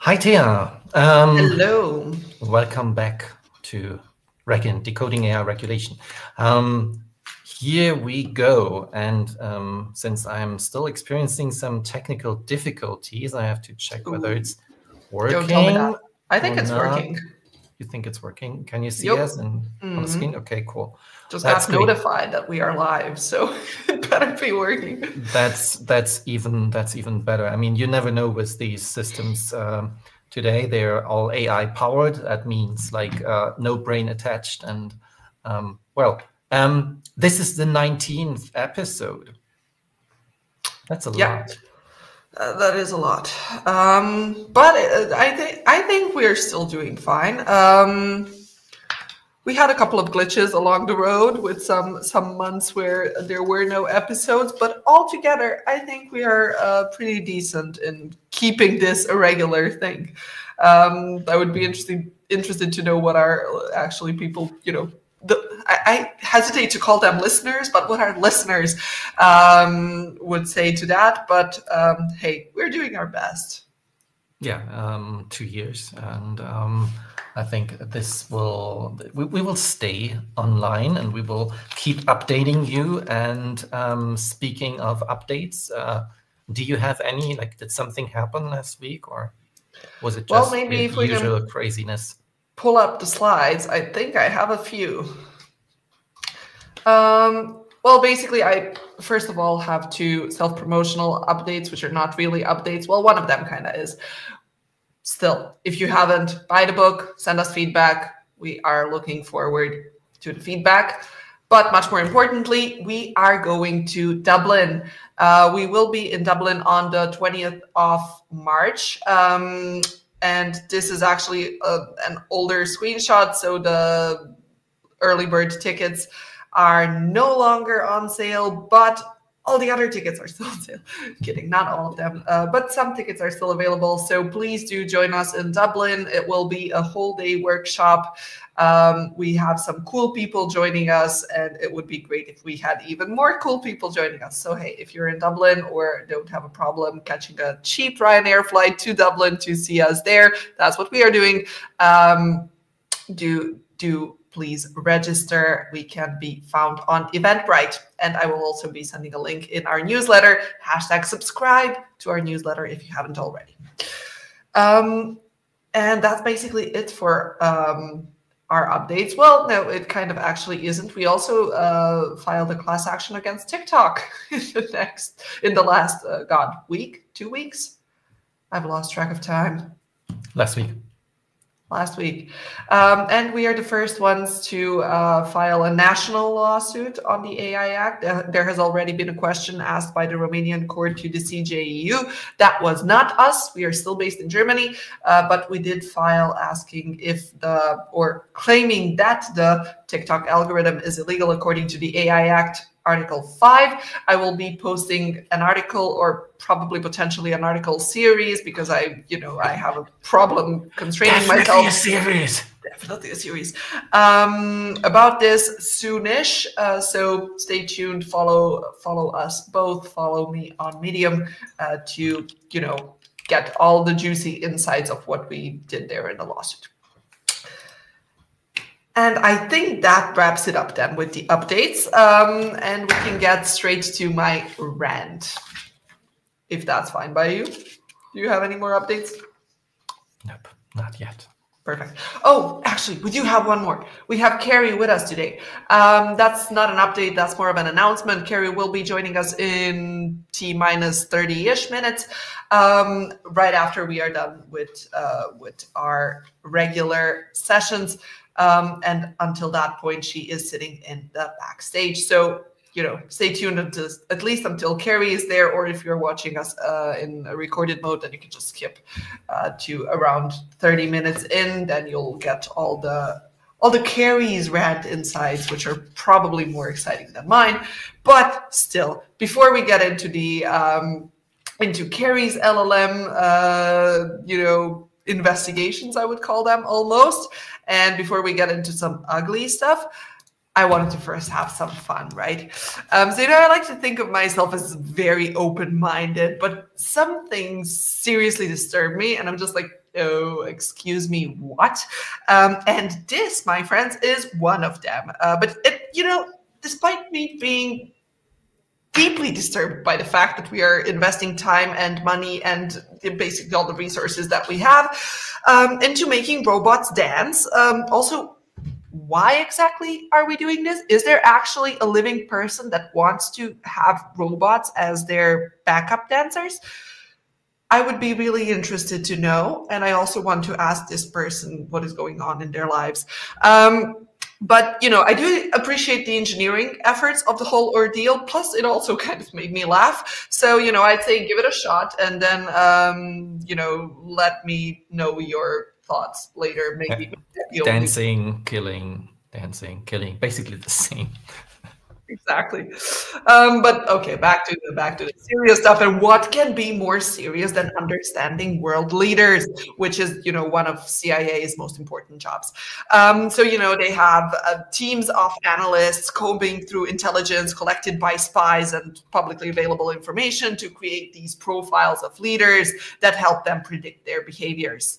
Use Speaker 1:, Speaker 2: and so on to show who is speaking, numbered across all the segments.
Speaker 1: Hi, Tia.
Speaker 2: Hello.
Speaker 1: Welcome back to RegInt, Decoding AI Regulation. Here we go. And since I'm still experiencing some technical difficulties, I have to check whether it's working.
Speaker 2: Don't tell me that. I think it's
Speaker 1: not.
Speaker 2: working.
Speaker 1: You think it's working? Can you see
Speaker 2: Yep.
Speaker 1: us on the screen? Okay, cool.
Speaker 2: Just
Speaker 1: That's
Speaker 2: got
Speaker 1: great.
Speaker 2: notified that we are live, so it better be working.
Speaker 1: That's even better. I mean, you never know with these systems. Today they're all AI powered. That means like no brain attached. And this is the 19th episode. That's a lot.
Speaker 2: That is a lot. But I think we're still doing fine. We had a couple of glitches along the road with some months where there were no episodes, but altogether, I think we are pretty decent in keeping this a regular thing. I would be interested to know what are actually people, I hesitate to call them listeners, but what our listeners would say to that. But hey, we're doing our best.
Speaker 1: Yeah, 2 years, and I think we will stay online, and we will keep updating you. And speaking of updates, do you have any? Like, did something happen last week, or was it just
Speaker 2: maybe if we
Speaker 1: usual
Speaker 2: can
Speaker 1: craziness?
Speaker 2: Pull up the slides. I think I have a few. Well, basically, I first of all have two self-promotional updates, which are not really updates. Well, one of them kind of is. Still, if you haven't, buy the book, send us feedback. We are looking forward to the feedback. But much more importantly, we are going to Dublin. We will be in Dublin on the 20th of March. And this is actually an older screenshot. So the early bird tickets are no longer on sale, but all the other tickets are still on sale. Kidding, not all of them, but some tickets are still available. So please do join us in Dublin. It will be a whole day workshop. We have some cool people joining us, and it would be great if we had even more cool people joining us. So hey, if you're in Dublin or don't have a problem catching a cheap Ryanair flight to Dublin to see us there, that's what we are doing. Do please register. We can be found on Eventbrite. And I will also be sending a link in our newsletter. #subscribe to our newsletter if you haven't already. And that's basically it for our updates. Well, no, it kind of actually isn't. We also filed a class action against TikTok in the last, week, 2 weeks? I've lost track of time.
Speaker 1: Last week.
Speaker 2: And we are the first ones to file a national lawsuit on the AI Act. There has already been a question asked by the Romanian court to the CJEU. That was not us. We are still based in Germany, but we did file asking claiming that the TikTok algorithm is illegal according to the AI Act. Article 5. I will be posting an article, or probably potentially an article series, because I have a problem constraining myself. Definitely a series about this soonish. So stay tuned. Follow us both. Follow me on Medium to get all the juicy insights of what we did there in the lawsuit. And I think that wraps it up then with the updates. And we can get straight to my rant, if that's fine by you. Do you have any more updates?
Speaker 1: Nope, not yet.
Speaker 2: Perfect. Oh, actually, we do have one more. We have Carrie with us today. That's not an update. That's more of an announcement. Carrie will be joining us in T-minus 30-ish minutes, right after we are done with our regular sessions. And until that point, she is sitting in the backstage. So, stay tuned at least until Carrie is there, or if you're watching us in a recorded mode, then you can just skip to around 30 minutes in. Then you'll get all the Carrie's rant insights, which are probably more exciting than mine. But still, before we get into into Carrie's LLM, investigations, I would call them almost. And before we get into some ugly stuff, I wanted to first have some fun, right? I like to think of myself as very open-minded, but some things seriously disturb me. And I'm just like, oh, excuse me, what? And this, my friends, is one of them. But despite me being deeply disturbed by the fact that we are investing time and money and basically all the resources that we have into making robots dance. Also, why exactly are we doing this? Is there actually a living person that wants to have robots as their backup dancers? I would be really interested to know. And I also want to ask this person what is going on in their lives. But, I do appreciate the engineering efforts of the whole ordeal. Plus, it also kind of made me laugh. So, I'd say give it a shot and then, let me know your thoughts later. Maybe
Speaker 1: dancing, killing, basically the same.
Speaker 2: Exactly. But okay, back to the serious stuff. And what can be more serious than understanding world leaders, which is, one of CIA's most important jobs. So, they have teams of analysts combing through intelligence collected by spies and publicly available information to create these profiles of leaders that help them predict their behaviors.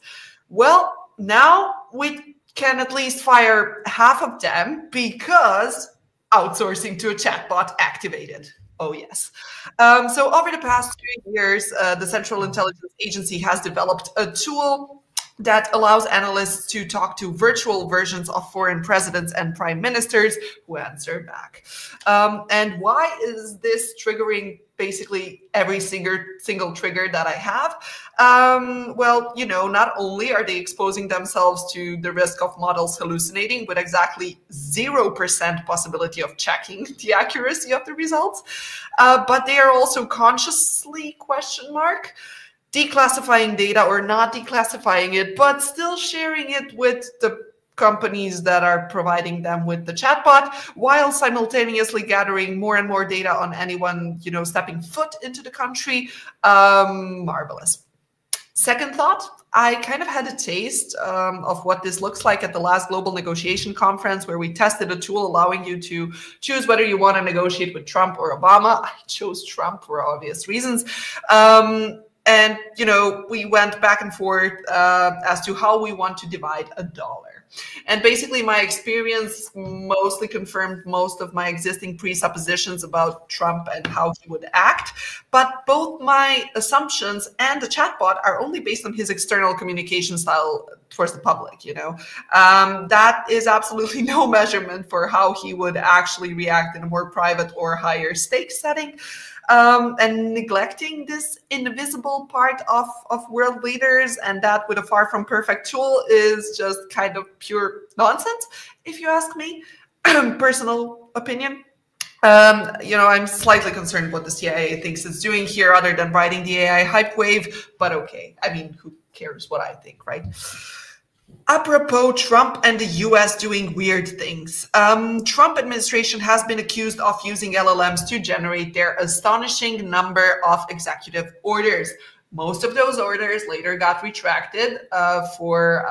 Speaker 2: Well, now we can at least fire half of them because outsourcing to a chatbot activated. Oh, yes. So over the past 2 years, the Central Intelligence Agency has developed a tool that allows analysts to talk to virtual versions of foreign presidents and prime ministers who answer back. And why is this triggering basically every single trigger that I have? Well, not only are they exposing themselves to the risk of models hallucinating with exactly 0% possibility of checking the accuracy of the results, but they are also consciously declassifying data or not declassifying it, but still sharing it with the companies that are providing them with the chatbot, while simultaneously gathering more and more data on anyone, stepping foot into the country. Marvelous. Second thought, I kind of had a taste of what this looks like at the last global negotiation conference, where we tested a tool allowing you to choose whether you want to negotiate with Trump or Obama. I chose Trump for obvious reasons. And, we went back and forth as to how we want to divide $1. And basically, my experience mostly confirmed most of my existing presuppositions about Trump and how he would act. But both my assumptions and the chatbot are only based on his external communication style towards the public, That is absolutely no measurement for how he would actually react in a more private or higher stakes setting. And neglecting this invisible part of world leaders, and that with a far from perfect tool, is just kind of pure nonsense, if you ask me. Personal opinion. I'm slightly concerned what the CIA thinks it's doing here other than riding the AI hype wave, but okay. I mean, who cares what I think, right? Apropos Trump and the US doing weird things. Trump administration has been accused of using LLMs to generate their astonishing number of executive orders. Most of those orders later got retracted for,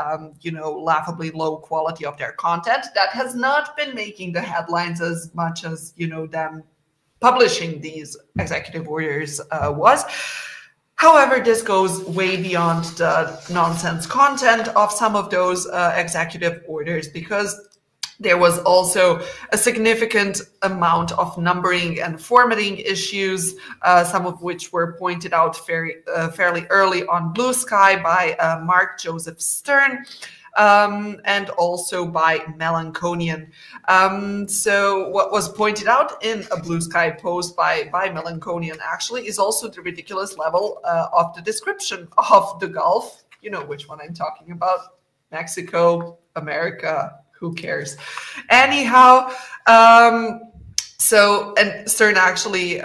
Speaker 2: laughably low quality of their content. That has not been making the headlines as much as, them publishing these executive orders was. However, this goes way beyond the nonsense content of some of those executive orders, because there was also a significant amount of numbering and formatting issues, some of which were pointed out fairly early on Blue Sky by Mark Joseph Stern. And also by Melanconian. So what was pointed out in a Blue Sky post by Melanconian actually is also the ridiculous level of the description of the Gulf. You know which one I'm talking about. Mexico, America, who cares? Anyhow, and Stern actually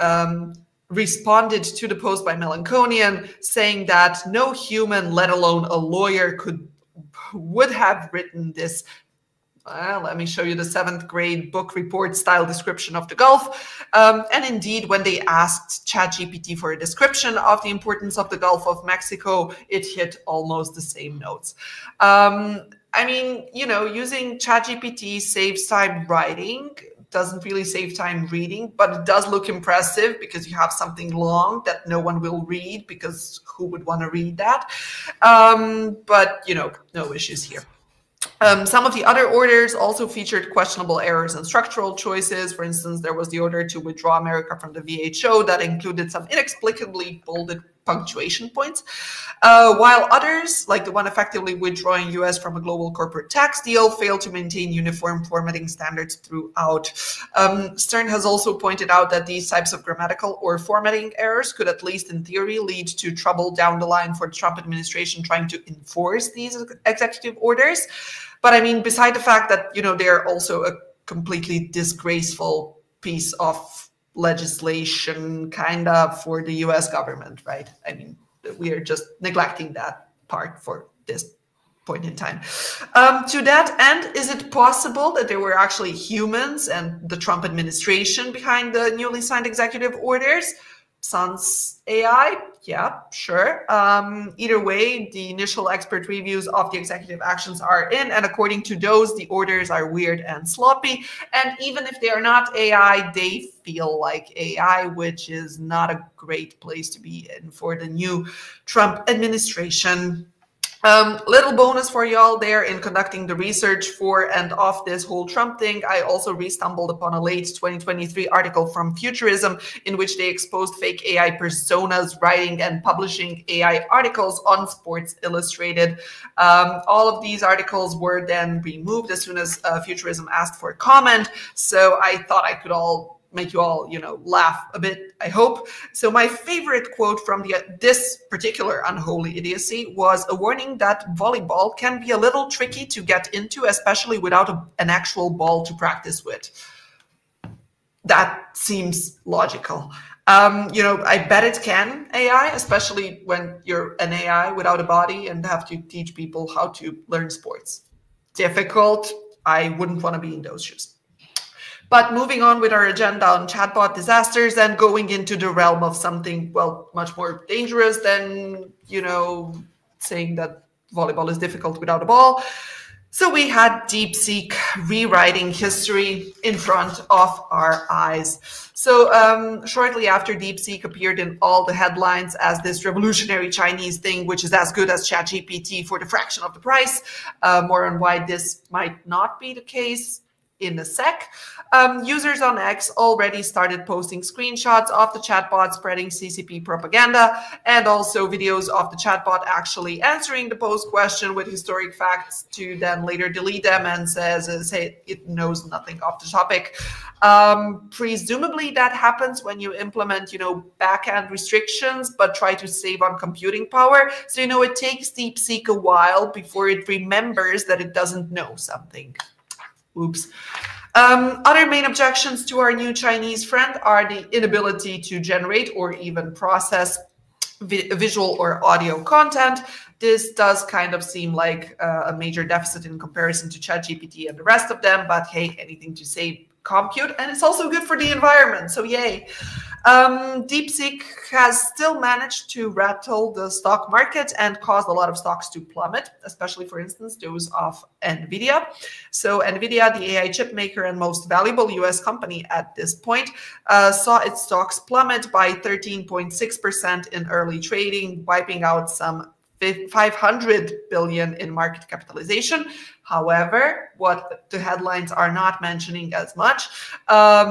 Speaker 2: responded to the post by Melanconian saying that no human, let alone a lawyer, would have written this. Let me show you the 7th grade book report style description of the Gulf. And indeed, when they asked ChatGPT for a description of the importance of the Gulf of Mexico, it hit almost the same notes. I mean, using ChatGPT saves time writing, doesn't really save time reading, but it does look impressive because you have something long that no one will read, because who would want to read that? But, you know, no issues here. Some of the other orders also featured questionable errors and structural choices. For instance, there was the order to withdraw America from the WHO that included some inexplicably bolded punctuation points, while others, like the one effectively withdrawing US from a global corporate tax deal, failed to maintain uniform formatting standards throughout. Stern has also pointed out that these types of grammatical or formatting errors could, at least in theory, lead to trouble down the line for the Trump administration trying to enforce these executive orders. But I mean, beside the fact that, you know, they're also a completely disgraceful piece of legislation kind of for the US government, right? I mean, we are just neglecting that part for this point in time. To that end, is it possible that there were actually humans and the Trump administration behind the newly signed executive orders? Sans AI? Yeah, sure. Either way, the initial expert reviews of the executive actions are in, and according to those, the orders are weird and sloppy. And even if they are not AI, they feel like AI, which is not a great place to be in for the new Trump administration. Little bonus for y'all there in conducting the research for and of this whole Trump thing. I also re-stumbled upon a late 2023 article from Futurism in which they exposed fake AI personas writing and publishing AI articles on Sports Illustrated. All of these articles were then removed as soon as Futurism asked for a comment. So I thought I could make you all, you know, laugh a bit, I hope. So my favorite quote from this particular unholy idiocy was a warning that volleyball can be a little tricky to get into, especially without an actual ball to practice with. That seems logical. You know, I bet it can, AI, especially when you're an AI without a body and have to teach people how to learn sports. Difficult. I wouldn't want to be in those shoes. But moving on with our agenda on chatbot disasters and going into the realm of something, well, much more dangerous than, you know, saying that volleyball is difficult without a ball. So we had DeepSeek rewriting history in front of our eyes. So shortly after DeepSeek appeared in all the headlines as this revolutionary Chinese thing, which is as good as ChatGPT for the fraction of the price, more on why this might not be the case in a sec. Users on X already started posting screenshots of the chatbot spreading CCP propaganda, and also videos of the chatbot actually answering the post question with historic facts to then later delete them and say it knows nothing of the topic. Presumably that happens when you implement, you know, backend restrictions, but try to save on computing power. So, you know, it takes DeepSeek a while before it remembers that it doesn't know something. Oops. Other main objections to our new Chinese friend are the inability to generate or even process visual or audio content. This does kind of seem like a major deficit in comparison to ChatGPT and the rest of them, but hey, anything to save compute, and it's also good for the environment, so yay. DeepSeek has still managed to rattle the stock market and caused a lot of stocks to plummet, especially, for instance, those of NVIDIA. So NVIDIA, the AI chip maker and most valuable US company at this point, saw its stocks plummet by 13.6% in early trading, wiping out some 500 billion in market capitalization. However, what the headlines are not mentioning as much,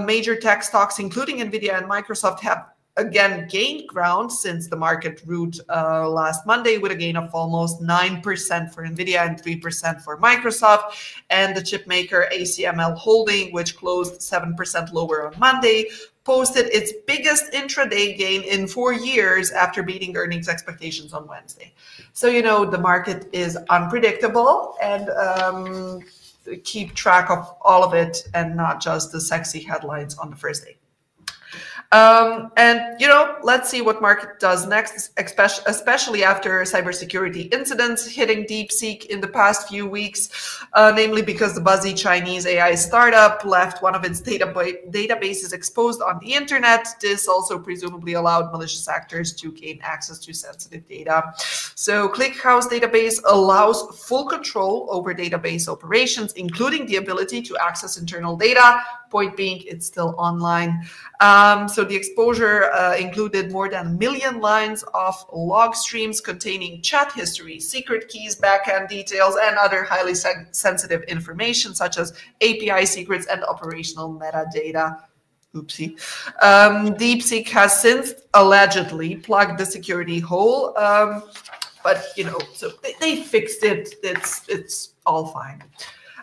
Speaker 2: major tech stocks, including NVIDIA and Microsoft, have again gained ground since the market rout last Monday with a gain of almost 9% for NVIDIA and 3% for Microsoft. And the chip maker ACML Holding, which closed 7% lower on Monday, posted its biggest intraday gain in 4 years after beating earnings expectations on Wednesday. So, you know, the market is unpredictable, and keep track of all of it and not just the sexy headlines on the first day. And, you know, let's see what market does next, especially after cybersecurity incidents hitting DeepSeek in the past few weeks, namely because the buzzy Chinese AI startup left one of its databases exposed on the internet. This also presumably allowed malicious actors to gain access to sensitive data. So ClickHouse database allows full control over database operations, including the ability to access internal data Point being, it's still online. So the exposure included more than 1 million lines of log streams containing chat history, secret keys, backend details, and other highly sensitive information such as API secrets and operational metadata. Oopsie. DeepSeek has since allegedly plugged the security hole, but so they fixed it. It's all fine.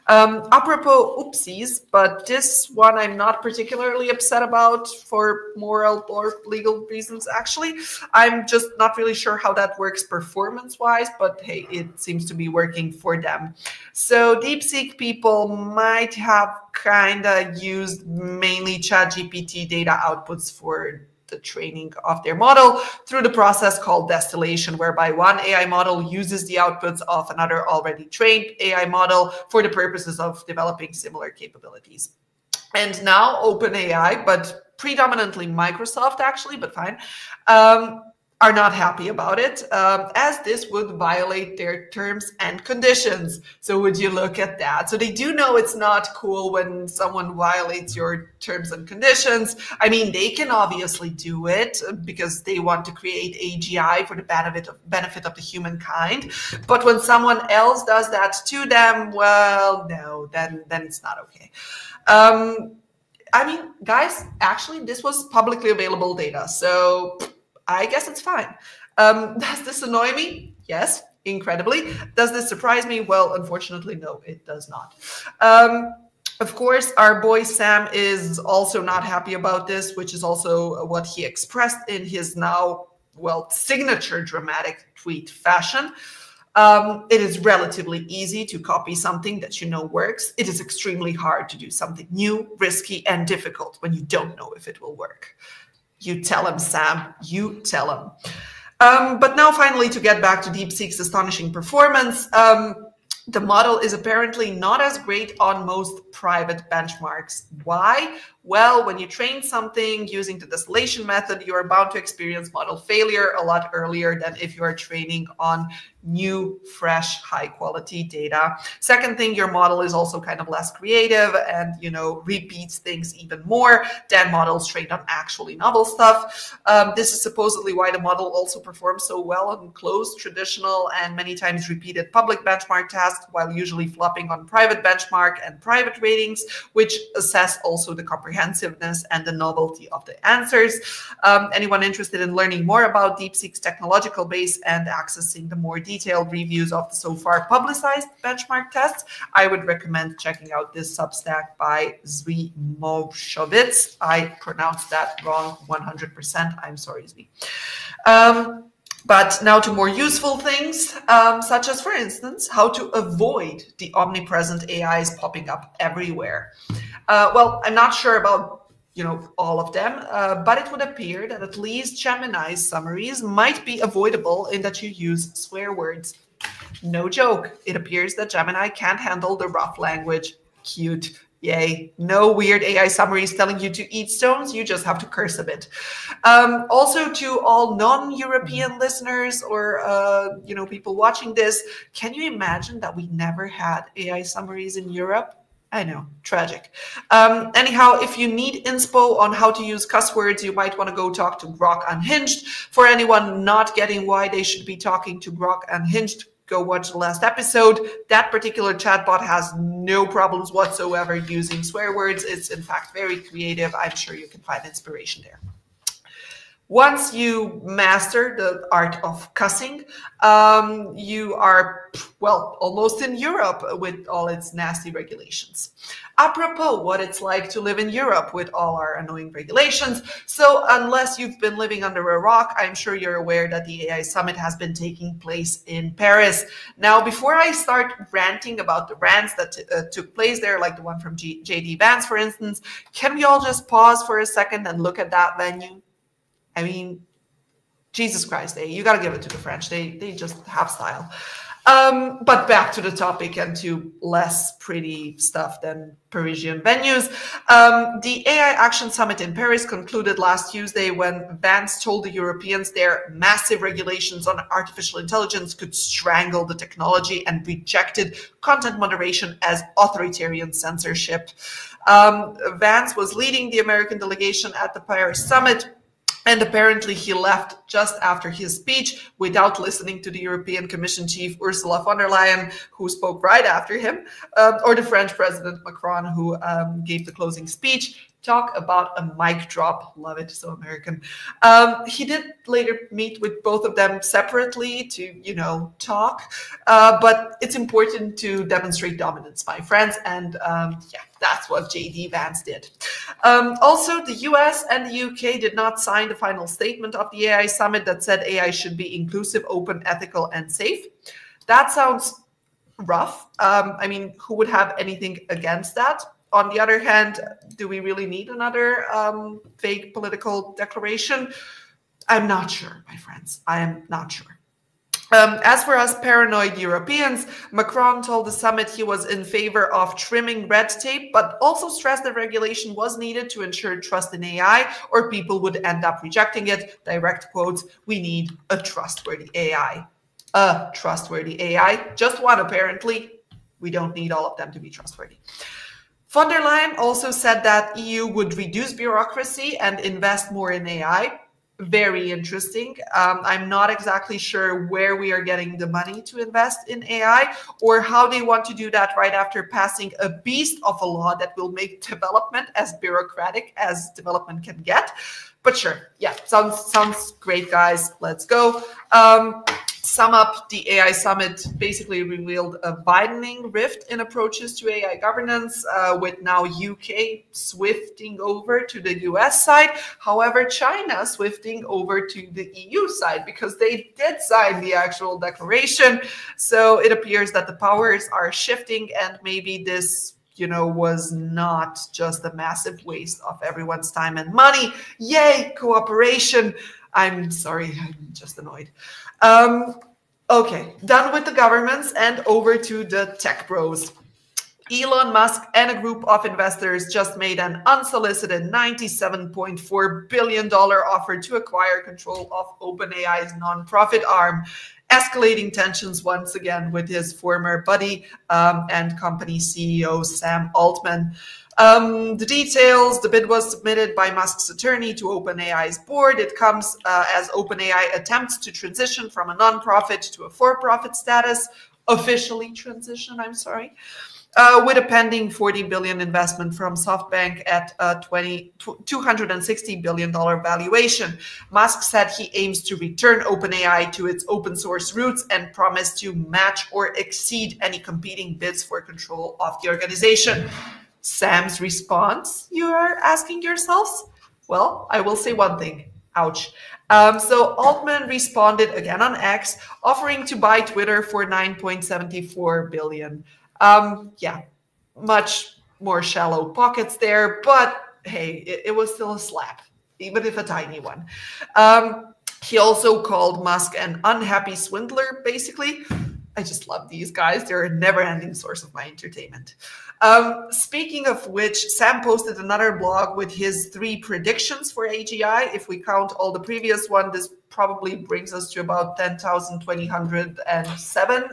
Speaker 2: Apropos oopsies, but this one I'm not particularly upset about for moral or legal reasons, actually. I'm just not really sure how that works performance-wise, but hey, it seems to be working for them. So DeepSeek people might have kind of used mainly ChatGPT data outputs for the training of their model through the process called distillation, whereby one AI model uses the outputs of another already trained AI model for the purposes of developing similar capabilities. And now OpenAI, but predominantly Microsoft actually, but fine, are not happy about it, as this would violate their terms and conditions. So would you look at that? So they do know it's not cool when someone violates your terms and conditions. I mean, they can obviously do it because they want to create AGI for the benefit of the humankind. But when someone else does that to them, well, no, then it's not okay. I mean, guys, actually, this was publicly available data. So I guess it's fine. Does this annoy me? Yes, incredibly. Does this surprise me? Well, unfortunately, no, it does not. Of course, our boy Sam is also not happy about this, which is also what he expressed in his now, well, signature dramatic tweet fashion. It is relatively easy to copy something that you know works. It is extremely hard to do something new, risky, and difficult when you don't know if it will work. You tell him, Sam, you tell him. But now finally, to get back to DeepSeek's astonishing performance, the model is apparently not as great on most private benchmarks. Why? Well, when you train something using the distillation method, you are bound to experience model failure a lot earlier than if you are training on new, fresh, high-quality data. Second thing, your model is also kind of less creative and, repeats things even more than models trained on actually novel stuff. This is supposedly why the model also performs so well on closed, traditional, and many times repeated public benchmark tasks, while usually flopping on private benchmark and private ratings, which assess also the comprehensiveness and the novelty of the answers. Anyone interested in learning more about DeepSeek's technological base and accessing the more detailed reviews of the so far publicized benchmark tests, I would recommend checking out this Substack by Zvi Movshovitz. I pronounced that wrong 100%. I'm sorry, Zvi. But now to more useful things, such as, for instance, how to avoid the omnipresent AIs popping up everywhere. Well, I'm not sure about all of them, but it would appear that at least Gemini's summaries might be avoidable in that you use swear words. No joke. It appears that Gemini can't handle the rough language. Cute. Yay. No weird AI summaries telling you to eat stones. You just have to curse a bit. Also, to all non-European listeners or people watching this, can you imagine that we never had AI summaries in Europe? I know, tragic. Anyhow, if you need inspo on how to use cuss words, you might want to go talk to Grok Unhinged. For anyone not getting why they should be talking to Grok Unhinged, go watch the last episode. That particular chatbot has no problems whatsoever using swear words. It's in fact very creative. I'm sure you can find inspiration there. Once you master the art of cussing, you are, well, almost in Europe with all its nasty regulations. Apropos what it's like to live in Europe with all our annoying regulations. So unless you've been living under a rock, I'm sure you're aware that the AI Summit has been taking place in Paris. Now, before I start ranting about the rants that took place there, like the one from JD Vance, for instance, can we all just pause for a second and look at that venue? I mean, Jesus Christ, you got to give it to the French. They just have style. But back to the topic and to less pretty stuff than Parisian venues. The AI Action Summit in Paris concluded last Tuesday when Vance told the Europeans their massive regulations on artificial intelligence could strangle the technology and rejected content moderation as authoritarian censorship. Vance was leading the American delegation at the Paris summit, and apparently he left just after his speech without listening to the European Commission chief Ursula von der Leyen, who spoke right after him, or the French President Macron, who gave the closing speech. Talk about a mic drop. Love it, so American. He did later meet with both of them separately to, talk. But it's important to demonstrate dominance, my friends. And yeah, that's what JD Vance did. Also, the US and the UK did not sign the final statement of the AI summit that said AI should be inclusive, open, ethical, and safe. That sounds rough. I mean, who would have anything against that? On the other hand, do we really need another vague political declaration? I'm not sure, my friends. I am not sure. As for us paranoid Europeans, Macron told the summit he was in favor of trimming red tape, but also stressed that regulation was needed to ensure trust in AI, or people would end up rejecting it. Direct quotes, "We need a trustworthy AI." A trustworthy AI. Just one, apparently. We don't need all of them to be trustworthy. Von der Leyen also said that EU would reduce bureaucracy and invest more in AI. Very interesting. I'm not exactly sure where we are getting the money to invest in AI or how they want to do that right after passing a beast of a law that will make development as bureaucratic as development can get. But sure, yeah, sounds great, guys. Let's go. Sum up, the AI summit basically revealed a widening rift in approaches to AI governance, with now UK swifting over to the US side. However, China swifting over to the EU side because they did sign the actual declaration. So it appears that the powers are shifting, and maybe this was not just a massive waste of everyone's time and money. Yay, cooperation. I'm sorry, I'm just annoyed. Okay, done with the governments and over to the tech bros. Elon Musk and a group of investors just made an unsolicited $97.4 billion offer to acquire control of OpenAI's nonprofit arm, escalating tensions once again with his former buddy and company CEO, Sam Altman. The details, the bid was submitted by Musk's attorney to OpenAI's board. It comes as OpenAI attempts to transition from a nonprofit to a for-profit status, officially transition, I'm sorry, with a pending $40 billion investment from SoftBank at a $260 billion valuation. Musk said he aims to return OpenAI to its open source roots and promised to match or exceed any competing bids for control of the organization. Sam's response, you are asking yourselves? Well, I will say one thing. Ouch. So Altman responded again on X, offering to buy Twitter for $9.74 billion. Yeah, much more shallow pockets there, but hey, it was still a slap, even if a tiny one. He also called Musk an unhappy swindler, basically. I just love these guys. They're a never-ending source of my entertainment. Speaking of which, Sam posted another blog with his 3 predictions for AGI. If we count all the previous one, this probably brings us to about 10,207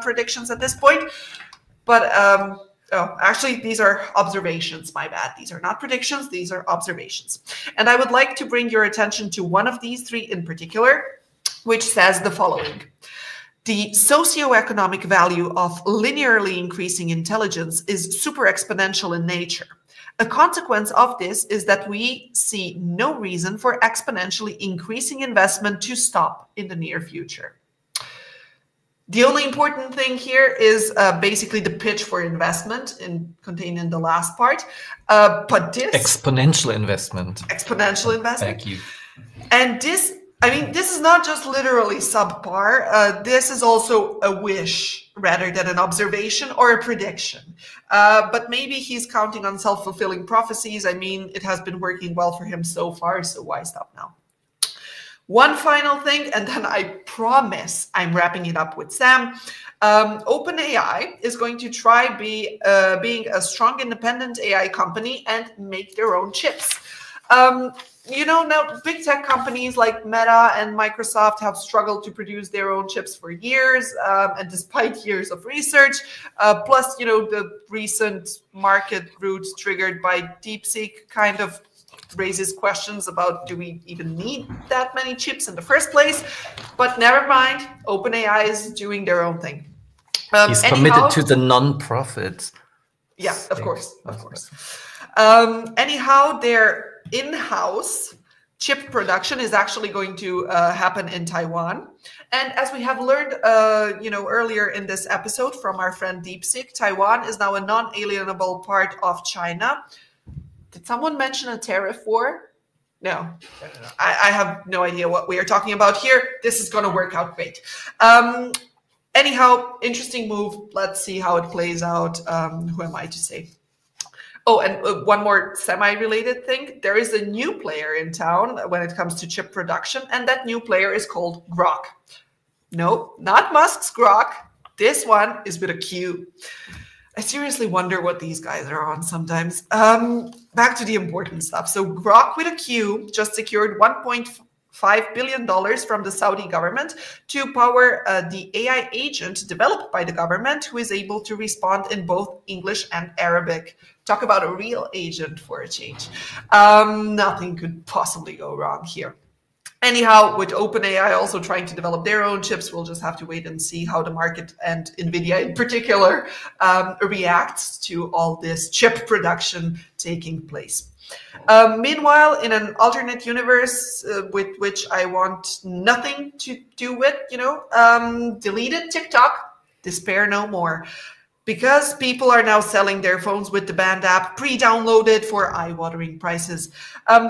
Speaker 2: predictions at this point. But actually, these are observations. My bad. These are not predictions. These are observations. And I would like to bring your attention to one of these 3 in particular, which says the following. The socioeconomic value of linearly increasing intelligence is super exponential in nature. A consequence of this is that we see no reason for exponentially increasing investment to stop in the near future. The only important thing here is basically the pitch for investment contained in the last part. But this
Speaker 1: exponential investment.
Speaker 2: Exponential investment.
Speaker 1: Thank you.
Speaker 2: And this, I mean, this is not just literally subpar. This is also a wish rather than an observation or a prediction. But maybe he's counting on self-fulfilling prophecies. I mean, it has been working well for him so far, so why stop now? One final thing, and then I promise I'm wrapping it up with Sam. OpenAI is going to try being a strong independent AI company and make their own chips. You know, now big tech companies like Meta and Microsoft have struggled to produce their own chips for years, and despite years of research, plus, you know, the recent market roots triggered by DeepSeek kind of raises questions about, do we even need that many chips in the first place? But never mind, OpenAI is doing their own thing.
Speaker 1: He's committed to the non-profit.
Speaker 2: Yeah, of course. Anyhow, their in-house chip production is actually going to happen in Taiwan. And as we have learned, you know, earlier in this episode from our friend DeepSeek, Taiwan is now a non-alienable part of China. Did someone mention a tariff war? No. I have no idea what we are talking about here. This is going to work out great. Anyhow, interesting move. Let's see how it plays out. Who am I to say? Oh, and one more semi-related thing. There is a new player in town when it comes to chip production, and that new player is called Grok. No, not Musk's Grok. This one is with a Q. I seriously wonder what these guys are on sometimes. Back to the important stuff. So Grok with a Q just secured $1.5 billion from the Saudi government to power the AI agent developed by the government, who is able to respond in both English and Arabic. Talk about a real agent for a change. Nothing could possibly go wrong here. Anyhow, with OpenAI also trying to develop their own chips, we'll just have to wait and see how the market, and NVIDIA in particular, reacts to all this chip production taking place. Meanwhile, in an alternate universe with which I want nothing to do with, you know, deleted TikTok, despair no more. Because people are now selling their phones with the Band app pre-downloaded for eye-watering prices.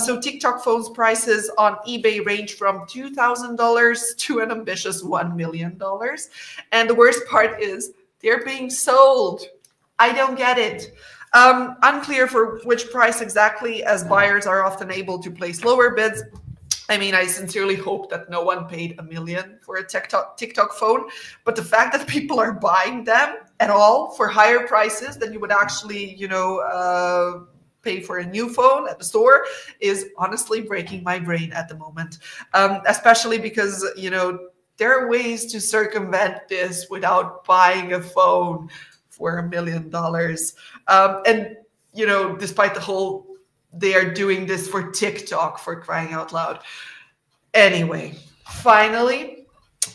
Speaker 2: So TikTok phones prices on eBay range from $2,000 to an ambitious $1 million. And the worst part is they're being sold. I don't get it. Unclear for which price exactly, as buyers are often able to place lower bids. I mean, I sincerely hope that no one paid $1 million for a TikTok phone, but the fact that people are buying them at all for higher prices than you would actually, you know, pay for a new phone at the store is honestly breaking my brain at the moment, especially because, you know, there are ways to circumvent this without buying a phone for $1 million. And, you know, despite the whole, they are doing this for TikTok, for crying out loud. Anyway, finally,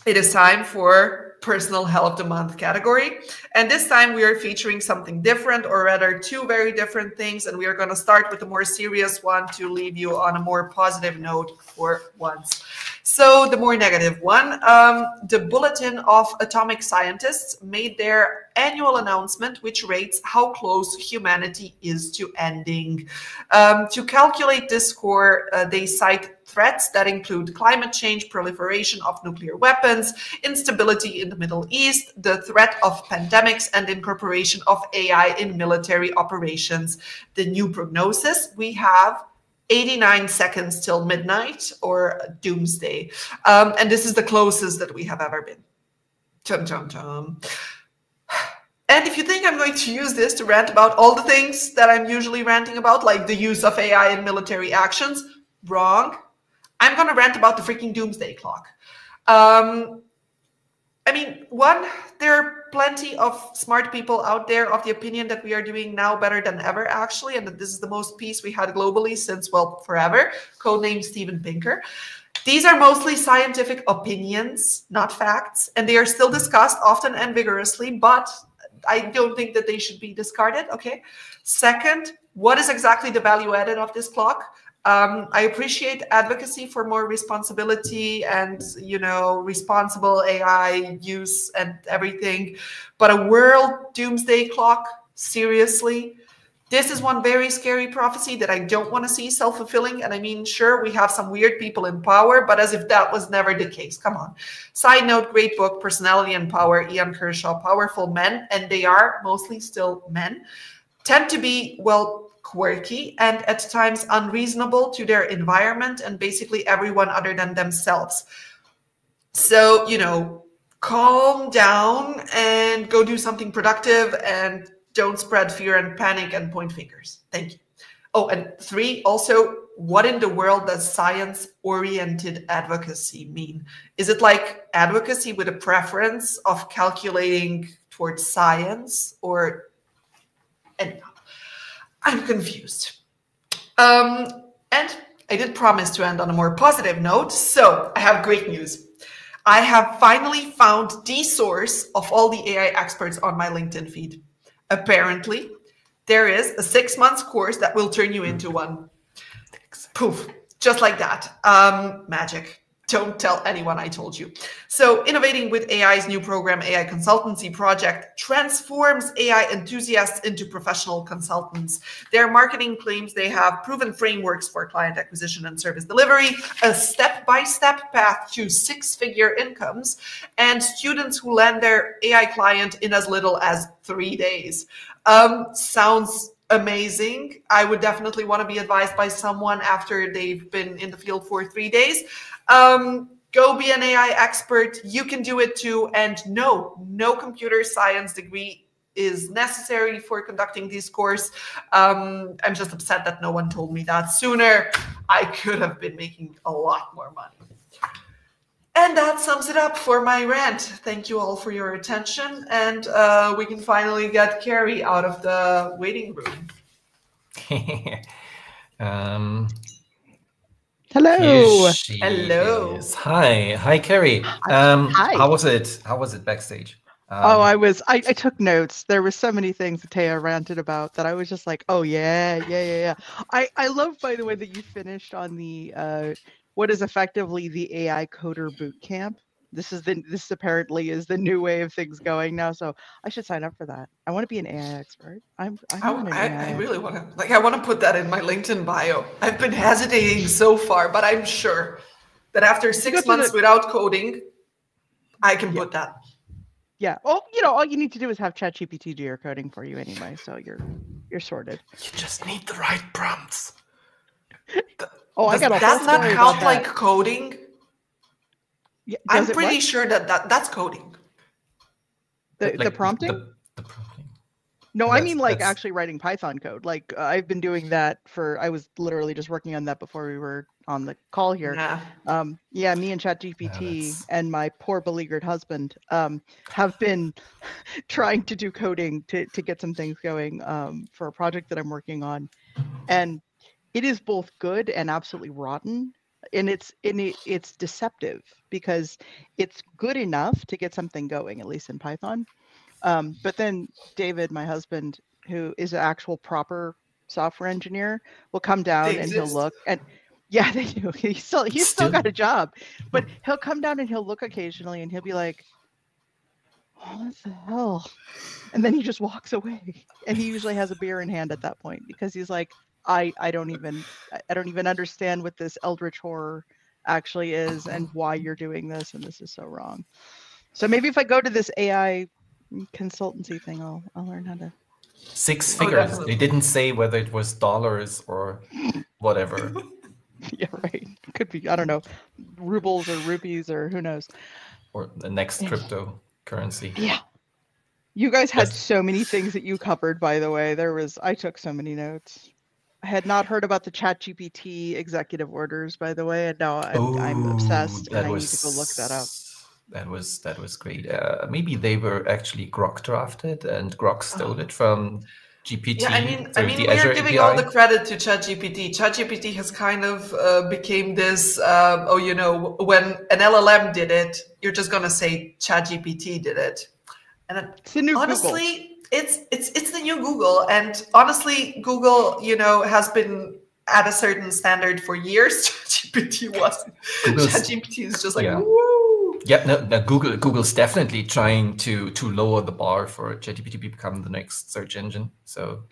Speaker 2: it is time for Personal Hell of the Month category. And this time we are featuring something different, or rather two very different things. And we are going to start with the more serious one to leave you on a more positive note for once. So the more negative one, the Bulletin of Atomic Scientists made their annual announcement, which rates how close humanity is to ending. To calculate this score, they cite threats that include climate change, proliferation of nuclear weapons, instability in the Middle East, the threat of pandemics, and incorporation of AI in military operations. The new prognosis, we have 89 seconds till midnight, or doomsday. And this is the closest that we have ever been. Chum, chum, chum. And if you think I'm going to use this to rant about all the things that I'm usually ranting about, like the use of AI in military actions, wrong. I'm going to rant about the freaking doomsday clock. I mean, one, there are plenty of smart people out there of the opinion that we are doing now better than ever, actually, and that this is the most peace we had globally since, well, forever, codename Steven Pinker. These are mostly scientific opinions, not facts, and they are still discussed often and vigorously, but I don't think that they should be discarded, okay? Second, what is exactly the value added of this clock? I appreciate advocacy for more responsibility and, you know, responsible AI use and everything. But a world doomsday clock, seriously? This is one very scary prophecy that I don't want to see self-fulfilling. And I mean, sure, we have some weird people in power, but as if that was never the case. Come on. Side note, great book, Personality and Power, Ian Kershaw, Powerful Men, and they are mostly still men. tend to be, well, quirky and at times unreasonable to their environment and basically everyone other than themselves. So, you know, calm down and go do something productive and don't spread fear and panic and point fingers. Thank you. Oh, and 3, also, what in the world does science-oriented advocacy mean? Is it like advocacy with a preference of calculating towards science, or anyhow, I'm confused. And I did promise to end on a more positive note, so I have great news. I have finally found the source of all the AI experts on my LinkedIn feed. Apparently, there is a 6-month course that will turn you into one. Poof, just like that. Magic. Don't tell anyone I told you. So, Innovating with AI's new program, AI Consultancy Project, transforms AI enthusiasts into professional consultants. Their marketing claims they have proven frameworks for client acquisition and service delivery, a step-by-step path to 6-figure incomes, and students who land their AI client in as little as 3 days. Sounds amazing. I would definitely want to be advised by someone after they've been in the field for 3 days. Go be an AI expert. You can do it too. And no computer science degree is necessary for conducting this course. I'm just upset that no one told me that sooner. I could have been making a lot more money. And that sums it up for my rant. Thank you all for your attention. And we can finally get Carrie out of the waiting room.
Speaker 3: Hello.
Speaker 2: Hello.
Speaker 1: Is. Hi, Carrie.
Speaker 3: Hi.
Speaker 1: How was it backstage?
Speaker 3: I took notes. There were so many things that Taya ranted about that I was just like, oh yeah. I love, by the way, that you finished on the what is effectively the AI coder boot camp. This apparently is the new way of things going now. So I should sign up for that. I want to be an AI expert. I
Speaker 2: really want to, I want to put that in my LinkedIn bio. I've been hesitating so far, but I'm sure that after 6 months without coding, I can put that.
Speaker 3: Yeah. Well, all you need to do is have ChatGPT do your coding for you anyway, so you're sorted.
Speaker 1: You just need the right prompts.
Speaker 3: I got a
Speaker 2: Does that count like coding?
Speaker 3: Yeah,
Speaker 2: I'm pretty sure that's coding.
Speaker 3: The prompting?
Speaker 1: The prompting.
Speaker 3: No, I mean like actually writing Python code. Like I've been doing that I was literally just working on that before we were on the call here.
Speaker 2: Yeah.
Speaker 3: Me and ChatGPT and my poor beleaguered husband have been trying to do coding to get some things going for a project that I'm working on. And it is both good and absolutely rotten. And it's deceptive because it's good enough to get something going, at least in Python. But then David, my husband, who is an actual proper software engineer, will come down and he'll look. And yeah, they do. He's still got a job, but he'll come down and he'll look occasionally and he'll be like, oh, what the hell? And then he just walks away. And he usually has a beer in hand at that point because he's like, I don't even understand what this eldritch horror actually is and why you're doing this, and this is so wrong. So maybe if I go to this AI consultancy thing, I'll learn how to.
Speaker 1: 6 figures. They didn't say whether it was dollars or whatever.
Speaker 3: Yeah, right. Could be, I don't know, rubles or rupees or who knows.
Speaker 1: Or the next cryptocurrency.
Speaker 3: Yeah. You guys had so many things that you covered, by the way. I took so many notes. I had not heard about the ChatGPT executive orders, by the way, and now I'm obsessed, and I need to go look that up.
Speaker 1: That was great. Maybe they were actually Grok drafted, and Grok stole it from GPT.
Speaker 2: Yeah, I mean, we're giving all the credit to ChatGPT. ChatGPT has kind of became this. When an LLM did it, you're just gonna say ChatGPT did it, and
Speaker 3: it's the new
Speaker 2: honestly.
Speaker 3: Google.
Speaker 2: It's the new Google, and honestly, Google, has been at a certain standard for years. ChatGPT wasn't. ChatGPT is just like woo.
Speaker 1: Yeah, no, Google's definitely trying to lower the bar for ChatGPT to become the next search engine. So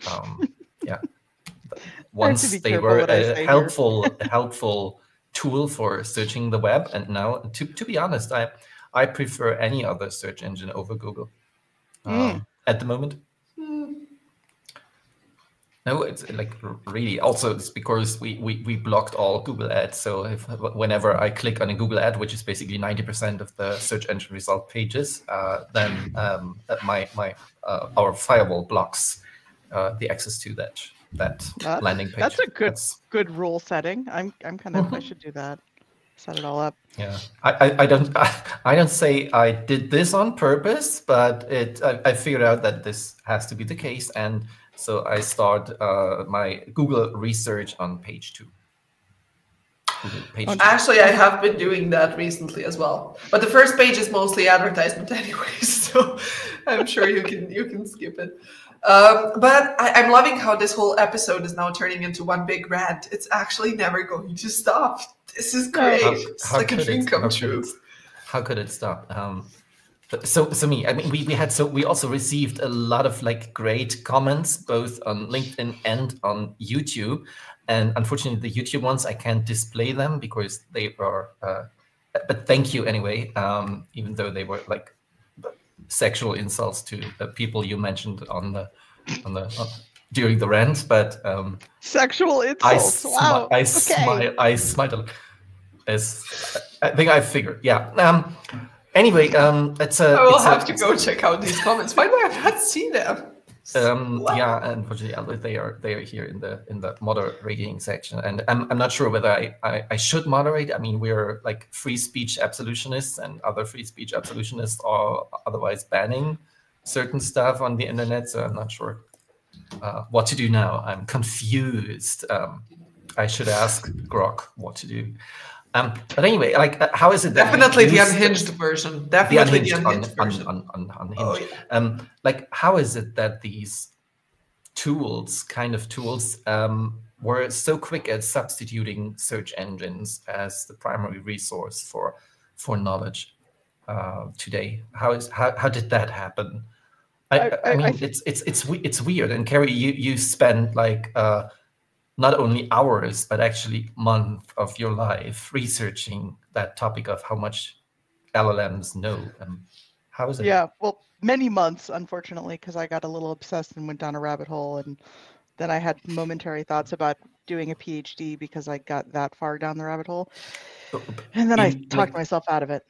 Speaker 1: yeah, once they were a helpful tool for searching the web, and now to be honest, I prefer any other search engine over Google. At the moment. No, it's like really. Also, it's because we blocked all Google ads. So whenever I click on a Google ad, which is basically 90% of the search engine result pages, then our firewall blocks the access to that landing page.
Speaker 3: That's a good rule setting. I'm kind of I should do that. Set it all up.
Speaker 1: Yeah, I don't say I did this on purpose, but I figured out that this has to be the case, and so I start my Google research on page 2.
Speaker 2: Actually, I have been doing that recently as well, but the first page is mostly advertisement anyway, so I'm sure you can skip it. But I'm loving how this whole episode is now turning into one big rant. It's actually never going to stop. This is great. It's like a dream come true.
Speaker 1: How could it stop? So I mean, we also received a lot of like great comments both on LinkedIn and on YouTube, and unfortunately the YouTube ones I can't display them because they are. But thank you anyway, even though they were like sexual insults to the people you mentioned during the rant, but
Speaker 3: sexual insults. Wow.
Speaker 1: I smiled a lot. I think I figured. Yeah. Anyway, it's a.
Speaker 2: I will have to go check out these comments. Why do I not see them?
Speaker 1: Yeah, unfortunately, they are here in the moderating section, and I'm not sure whether I should moderate. I mean, we're like free speech absolutionists, and other free speech absolutionists are otherwise banning certain stuff on the internet. So I'm not sure what to do now. I'm confused. I should ask Grok what to do. But anyway, like, how is it that
Speaker 2: definitely the unhinged version? Definitely the unhinged version.
Speaker 1: Unhinged.
Speaker 2: Oh, yeah.
Speaker 1: Like, how is it that these tools were so quick at substituting search engines as the primary resource for knowledge today? How did that happen? I mean, it's weird. And Carrie, you spent like not only hours, but actually months of your life researching that topic of how much LLMs know. How is it?
Speaker 3: Yeah, well, many months, unfortunately, because I got a little obsessed and went down a rabbit hole. And then I had momentary thoughts about doing a PhD because I got that far down the rabbit hole. And then I talked myself out of it.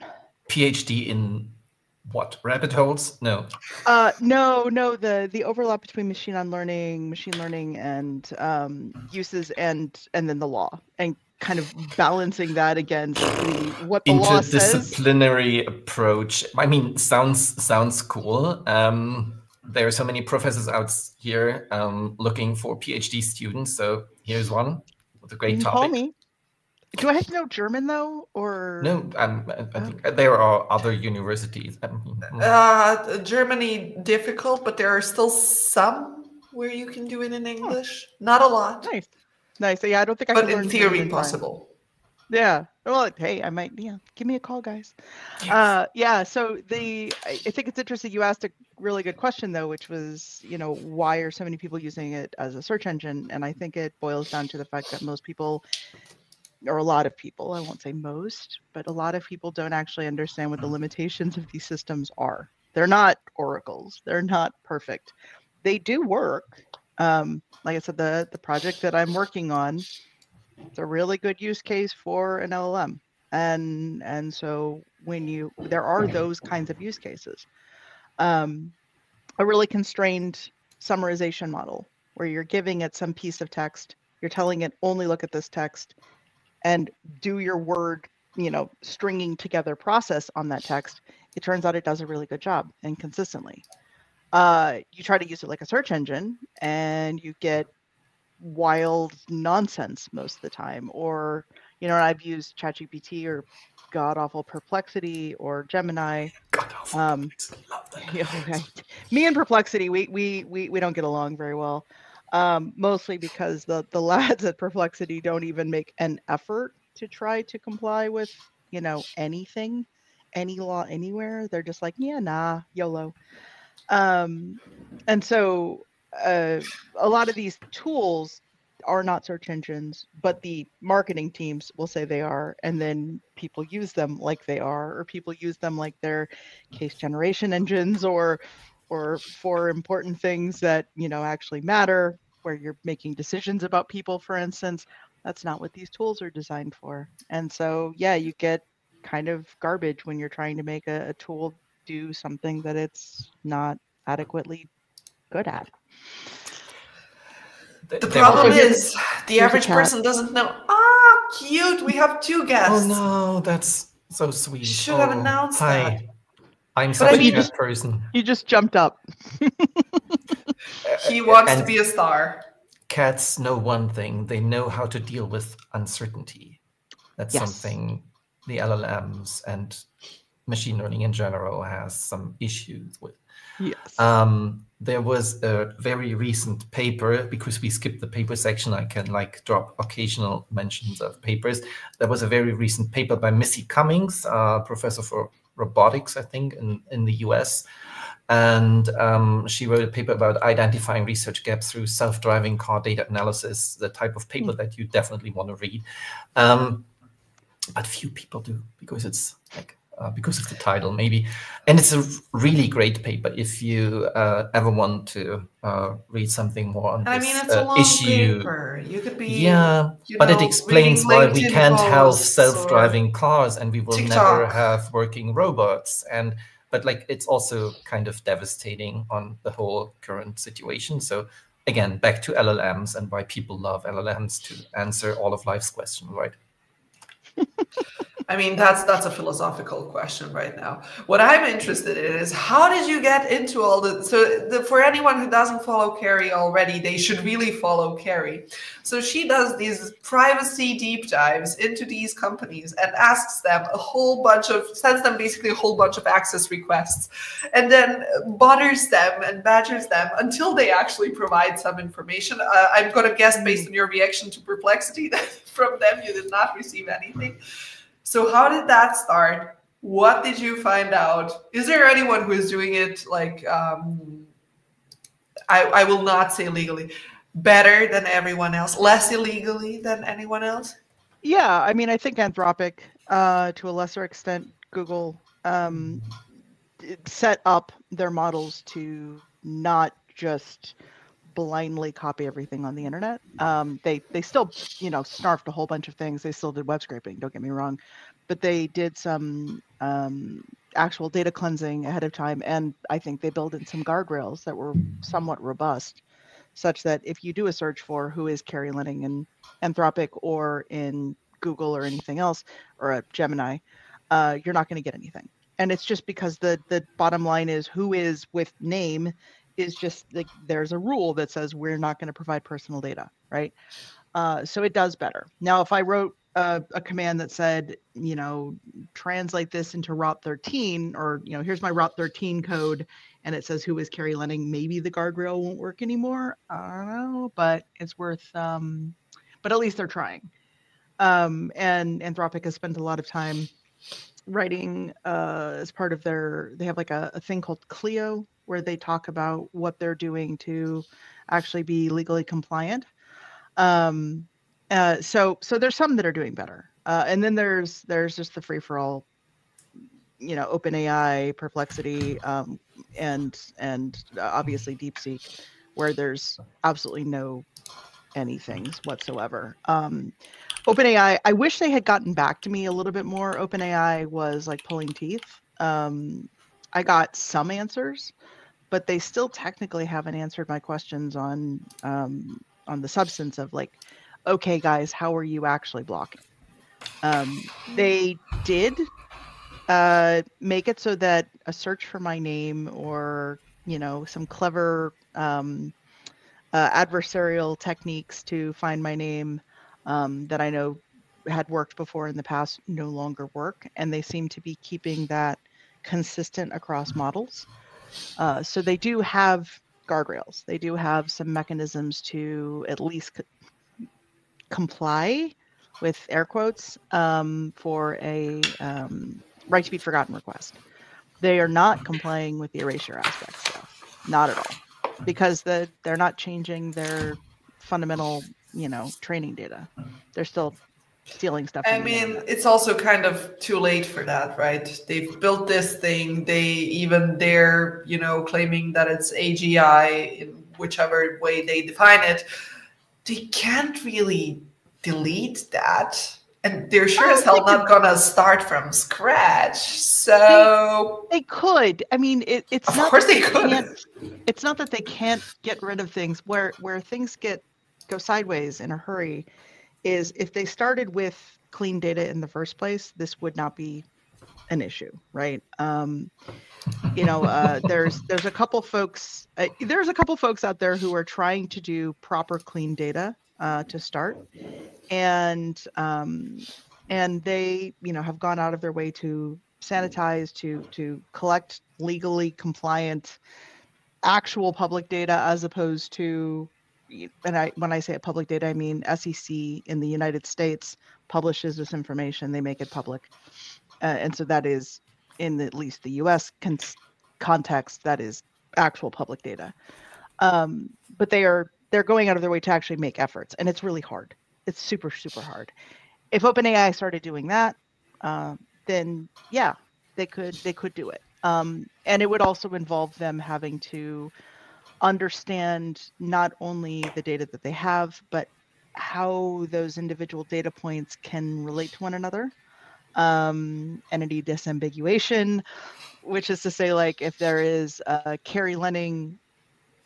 Speaker 1: PhD in what? Rabbit holes? No.
Speaker 3: No. The overlap between machine learning, and uses, and then the law, and kind of balancing that against what the law says.
Speaker 1: Interdisciplinary approach. I mean, sounds cool. There are so many professors out here looking for PhD students. So here's one with a great topic.
Speaker 3: Call me. Do I have to know German though, or
Speaker 1: no? I think there are other universities.
Speaker 2: Germany difficult, but there are still some where you can do it in English. Not a lot.
Speaker 3: Nice. Yeah, I don't think I.
Speaker 2: But in theory, possible.
Speaker 3: Yeah. Well, hey, I might. Yeah, give me a call, guys. Yeah. So I think it's interesting. You asked a really good question though, which was, why are so many people using it as a search engine? And I think it boils down to the fact that most people, or a lot of people, I won't say most, but a lot of people don't actually understand what the limitations of these systems are. They're not oracles. They're not perfect. They do work. Like I said, the project that I'm working on, it's a really good use case for an LLM. And so there are those kinds of use cases. A really constrained summarization model where you're giving it some piece of text, you're telling it only look at this text and do your word, stringing together process on that text. It turns out it does a really good job and consistently. You try to use it like a search engine and you get wild nonsense most of the time. Or, I've used ChatGPT or god-awful Perplexity or Gemini.
Speaker 1: God-awful
Speaker 3: okay. Me and Perplexity, we don't get along very well. Mostly because the lads at Perplexity don't even make an effort to try to comply with, anything, any law anywhere. They're just like, yeah, nah, YOLO. And so a lot of these tools are not search engines, but the marketing teams will say they are, and then people use them like they are, or people use them like they're case generation engines or for important things that actually matter, where you're making decisions about people, for instance. That's not what these tools are designed for. And so, yeah, you get kind of garbage when you're trying to make a tool do something that it's not adequately good at.
Speaker 2: The problem is the average person doesn't know. Ah, cute. We have 2 guests.
Speaker 1: Oh no, that's so sweet.
Speaker 2: Should have announced that.
Speaker 1: I'm such a cat person.
Speaker 3: You just jumped up.
Speaker 2: He wants to be a star.
Speaker 1: Cats know one thing. They know how to deal with uncertainty. That's something the LLMs and machine learning in general has some issues with.
Speaker 3: Yes.
Speaker 1: There was a very recent paper, because we skipped the paper section, I can like drop occasional mentions of papers. There was a very recent paper by Missy Cummings, professor for robotics, I think, in the US. And she wrote a paper about identifying research gaps through self-driving car data analysis, the type of paper that you definitely want to read. But few people do, because it's like, because of the title, maybe. And it's a really great paper if you ever want to read something more on this
Speaker 2: it's a long
Speaker 1: issue.
Speaker 2: Paper. You could be,
Speaker 1: but it explains why we can't have self-driving cars and we will never have working robots. But like, it's also kind of devastating on the whole current situation. So again, back to LLMs and why people love LLMs to answer all of life's questions, right?
Speaker 2: I mean, that's a philosophical question right now. What I'm interested in is, how did you get into all this? So for anyone who doesn't follow Carrie already, they should really follow Carrie. So she does these privacy deep dives into these companies and asks them sends them basically a whole bunch of access requests, and then bothers them and badgers them until they actually provide some information. I'm going to guess, based on your reaction to Perplexity, that from them you did not receive anything. So how did that start? What did you find out? Is there anyone who is doing it like, I will not say legally, better than everyone else, less illegally than anyone else?
Speaker 3: Yeah, I mean, I think Anthropic, to a lesser extent, Google, set up their models to not just blindly copy everything on the internet. They still, snarfed a whole bunch of things. They still did web scraping, don't get me wrong, but they did some actual data cleansing ahead of time. And I think they built in some guardrails that were somewhat robust, such that if you do a search for who is Carrie Lenning in Anthropic or in Google or anything else, or a Gemini, you're not going to get anything. And it's just because the bottom line is who is with name is just like, there's a rule that says we're not going to provide personal data, right? So it does better. Now, if I wrote a command that said, translate this into ROT 13, or, here's my ROT 13 code, and it says who is Carrie Lenning, maybe the guardrail won't work anymore. I don't know, but it's worth, but at least they're trying. And Anthropic has spent a lot of time writing as part of they have like a thing called Clio, where they talk about what they're doing to actually be legally compliant. So there's some that are doing better. And then there's just the free-for-all, OpenAI, Perplexity, and obviously DeepSeek, where there's absolutely no anythings whatsoever. OpenAI, I wish they had gotten back to me a little bit more. OpenAI was like pulling teeth. I got some answers, but they still technically haven't answered my questions on the substance of like, okay, guys, how are you actually blocking? They did make it so that a search for my name or, some clever adversarial techniques to find my name that I know had worked before in the past no longer work. And they seem to be keeping that consistent across models. So they do have guardrails. They do have some mechanisms to at least comply, with air quotes, for a right to be forgotten request. They are not complying with the erasure aspects, though. Not at all, because they're not changing their fundamental, training data. They're still stealing stuff.
Speaker 2: I mean, it's also kind of too late for that, right? They've built this thing. They're, claiming that it's AGI whichever way they define it, they can't really delete that. And they're sure as hell not gonna start from scratch. So
Speaker 3: they could. I mean, it's
Speaker 2: of
Speaker 3: not
Speaker 2: course
Speaker 3: that
Speaker 2: they could.
Speaker 3: It's not that they can't get rid of things. Where things go sideways in a hurry is if they started with clean data in the first place, this would not be an issue, right? There's a couple folks out there who are trying to do proper clean data to start, and they have gone out of their way to sanitize, to collect legally compliant actual public data, as opposed to, and when I say public data, I mean SEC in the United States publishes this information, they make it public, and so that is, in at least the U.S. context, that is actual public data. But they're going out of their way to actually make efforts, and it's really hard. It's super, super hard. If OpenAI started doing that, then yeah, they could do it. And it would also involve them having to understand not only the data that they have, but how those individual data points can relate to one another. Entity disambiguation, which is to say, like, if there is a Carrie Lenning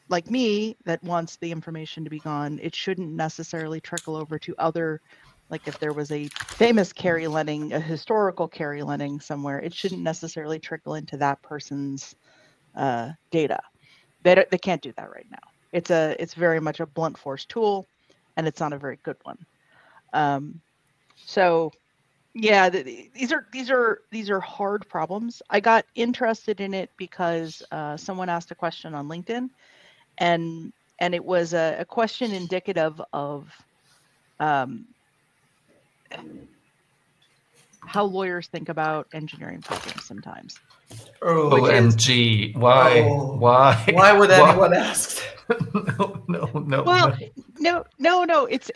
Speaker 3: like me that wants the information to be gone, it shouldn't necessarily trickle over to other, like if there was a famous Carrie Lenning, a historical Carrie Lenning somewhere, it shouldn't necessarily trickle into that person's data. They can't do that right now. It's very much a blunt force tool, and it's not a very good one. So yeah, these are hard problems. I got interested in it because someone asked a question on LinkedIn, and it was a question indicative of how lawyers think about engineering problems sometimes.
Speaker 1: OMG! Why
Speaker 2: would anyone ask?
Speaker 1: No.
Speaker 3: Well, no. It's.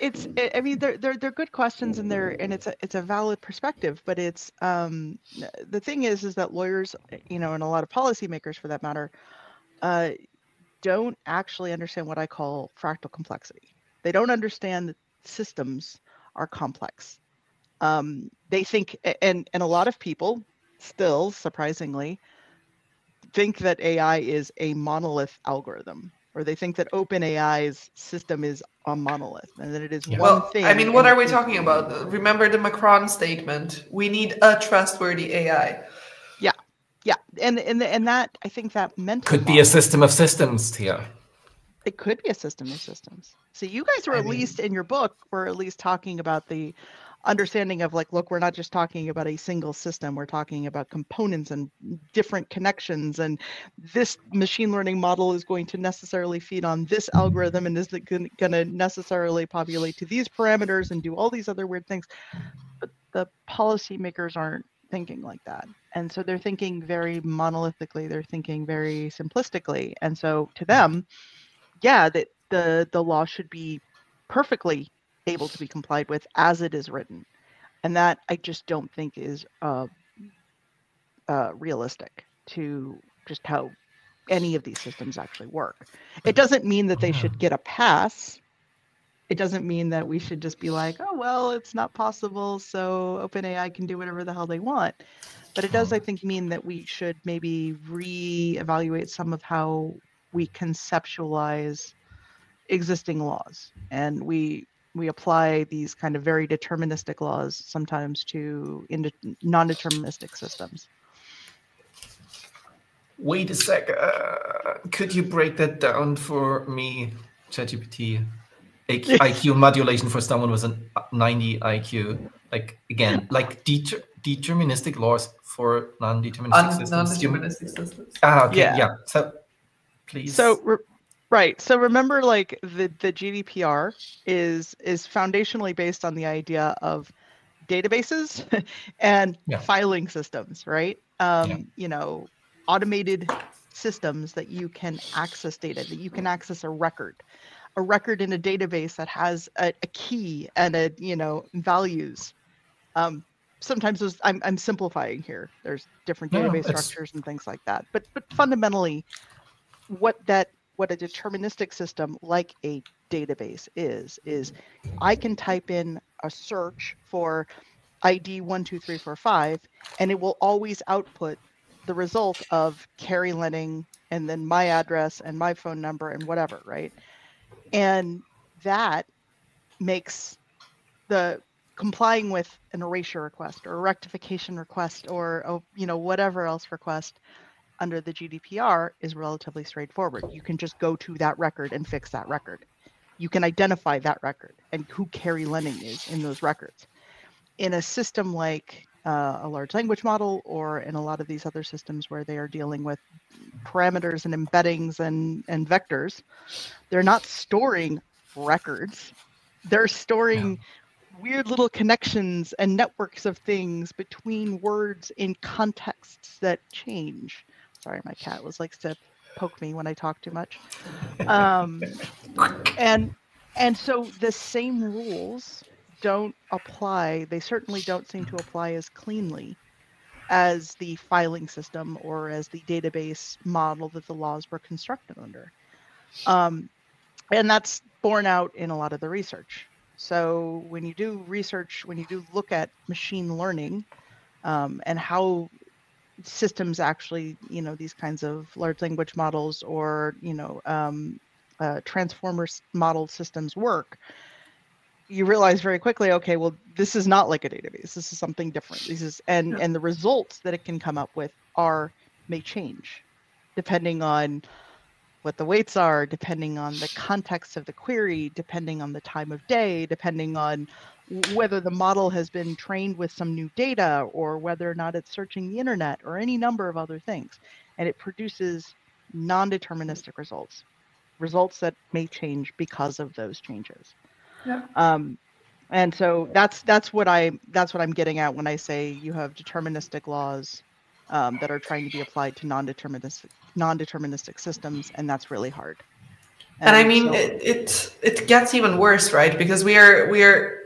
Speaker 3: I mean, they're good questions, and it's a valid perspective. But it's the thing is that lawyers, and a lot of policymakers, for that matter, don't actually understand what I call fractal complexity. They don't understand that systems are complex. They think, and a lot of people still, surprisingly, think that AI is a monolith algorithm, or they think that OpenAI's system is a monolith, and that it is one thing.
Speaker 2: I mean, what are we talking about? Remember the Macron statement: "We need a trustworthy AI."
Speaker 3: Yeah, and that, I think that mental
Speaker 1: could be a system of systems here.
Speaker 3: It could be a system of systems. So you guys were least in your book, were at least talking about the understanding of, like, look, we're not just talking about a single system, we're talking about components and different connections, and this machine learning model is going to necessarily feed on this algorithm, and is it going to necessarily populate to these parameters and do all these other weird things. But the policymakers aren't thinking like that, and so they're thinking very monolithically, they're thinking very simplistically, and so to them, yeah, that the law should be perfectly able to be complied with as it is written, and that I just don't think is realistic to just how any of these systems actually work. It doesn't mean that they should get a pass. It doesn't mean that we should just be like, oh well, it's not possible, so OpenAI can do whatever the hell they want. But it does, I think, mean that we should maybe re-evaluate some of how we conceptualize existing laws, and we apply these kind of very deterministic laws sometimes to non-deterministic systems.
Speaker 1: Wait a sec. Could you break that down for me, ChatGPT? IQ modulation for someone with a 90 IQ. Like, again, like deterministic laws for non-deterministic systems.
Speaker 2: Non-deterministic systems.
Speaker 1: Okay, yeah. So, please.
Speaker 3: So, right. So remember, like, the GDPR is foundationally based on the idea of databases and filing systems, right? Automated systems that you can access data, that you can access a record in a database that has a key and values. Sometimes those, I'm simplifying here. There's different database structures and things like that. But fundamentally, what that what a deterministic system like a database is I can type in a search for ID 12345, and it will always output the result of Carrie Lenning and then my address and my phone number and whatever, right? And that makes the complying with an erasure request or a rectification request or a, whatever else request under the GDPR is relatively straightforward. You can just go to that record and fix that record. You can identify that record and who Carrie Lenning is in those records. In a system like a large language model, or in a lot of these other systems where they are dealing with parameters and embeddings and vectors, they're not storing records. They're storing weird little connections and networks of things between words in contexts that change. Sorry, my cat likes to poke me when I talk too much. And so the same rules don't apply. They certainly don't seem to apply as cleanly as the filing system or as the database model that the laws were constructed under. And that's borne out in a lot of the research. So when you do research, when you do look at machine learning and how systems actually, these kinds of large language models or, transformer model systems work, you realize very quickly, okay, well, this is not like a database. This is something different. And the results that it can come up with may change depending on what the weights are, depending on the context of the query, depending on the time of day, depending on whether the model has been trained with some new data or whether or not it's searching the internet or any number of other things. And it produces non-deterministic results that may change because of those changes. Yeah. And so that's what I'm getting at when I say you have deterministic laws that are trying to be applied to non-deterministic systems, and that's really hard.
Speaker 2: And I mean, so, it gets even worse, right? Because we are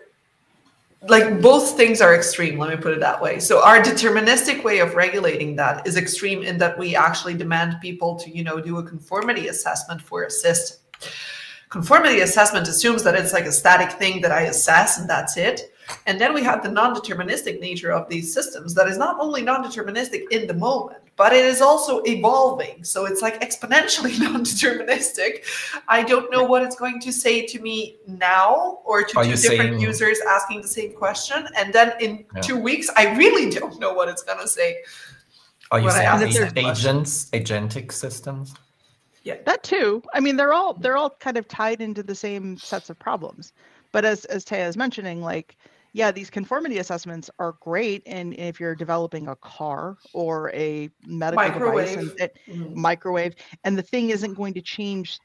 Speaker 2: like, both things are extreme. Let me put it that way. So our deterministic way of regulating that is extreme in that we actually demand people to, do a conformity assessment for a system. Conformity assessment assumes that it's like a static thing that I assess and that's it. And then we have the non-deterministic nature of these systems that is not only non-deterministic in the moment, but it is also evolving. So it's like exponentially non-deterministic. I don't know what it's going to say to me now or to two different users asking the same question. And then in 2 weeks, I really don't know what it's going to say.
Speaker 1: Are you saying these agentic systems?
Speaker 3: Yeah, that too. I mean, they're all kind of tied into the same sets of problems. But as Taya is mentioning, these conformity assessments are great, and if you're developing a car or a medical device, and microwave, and the thing isn't going to change,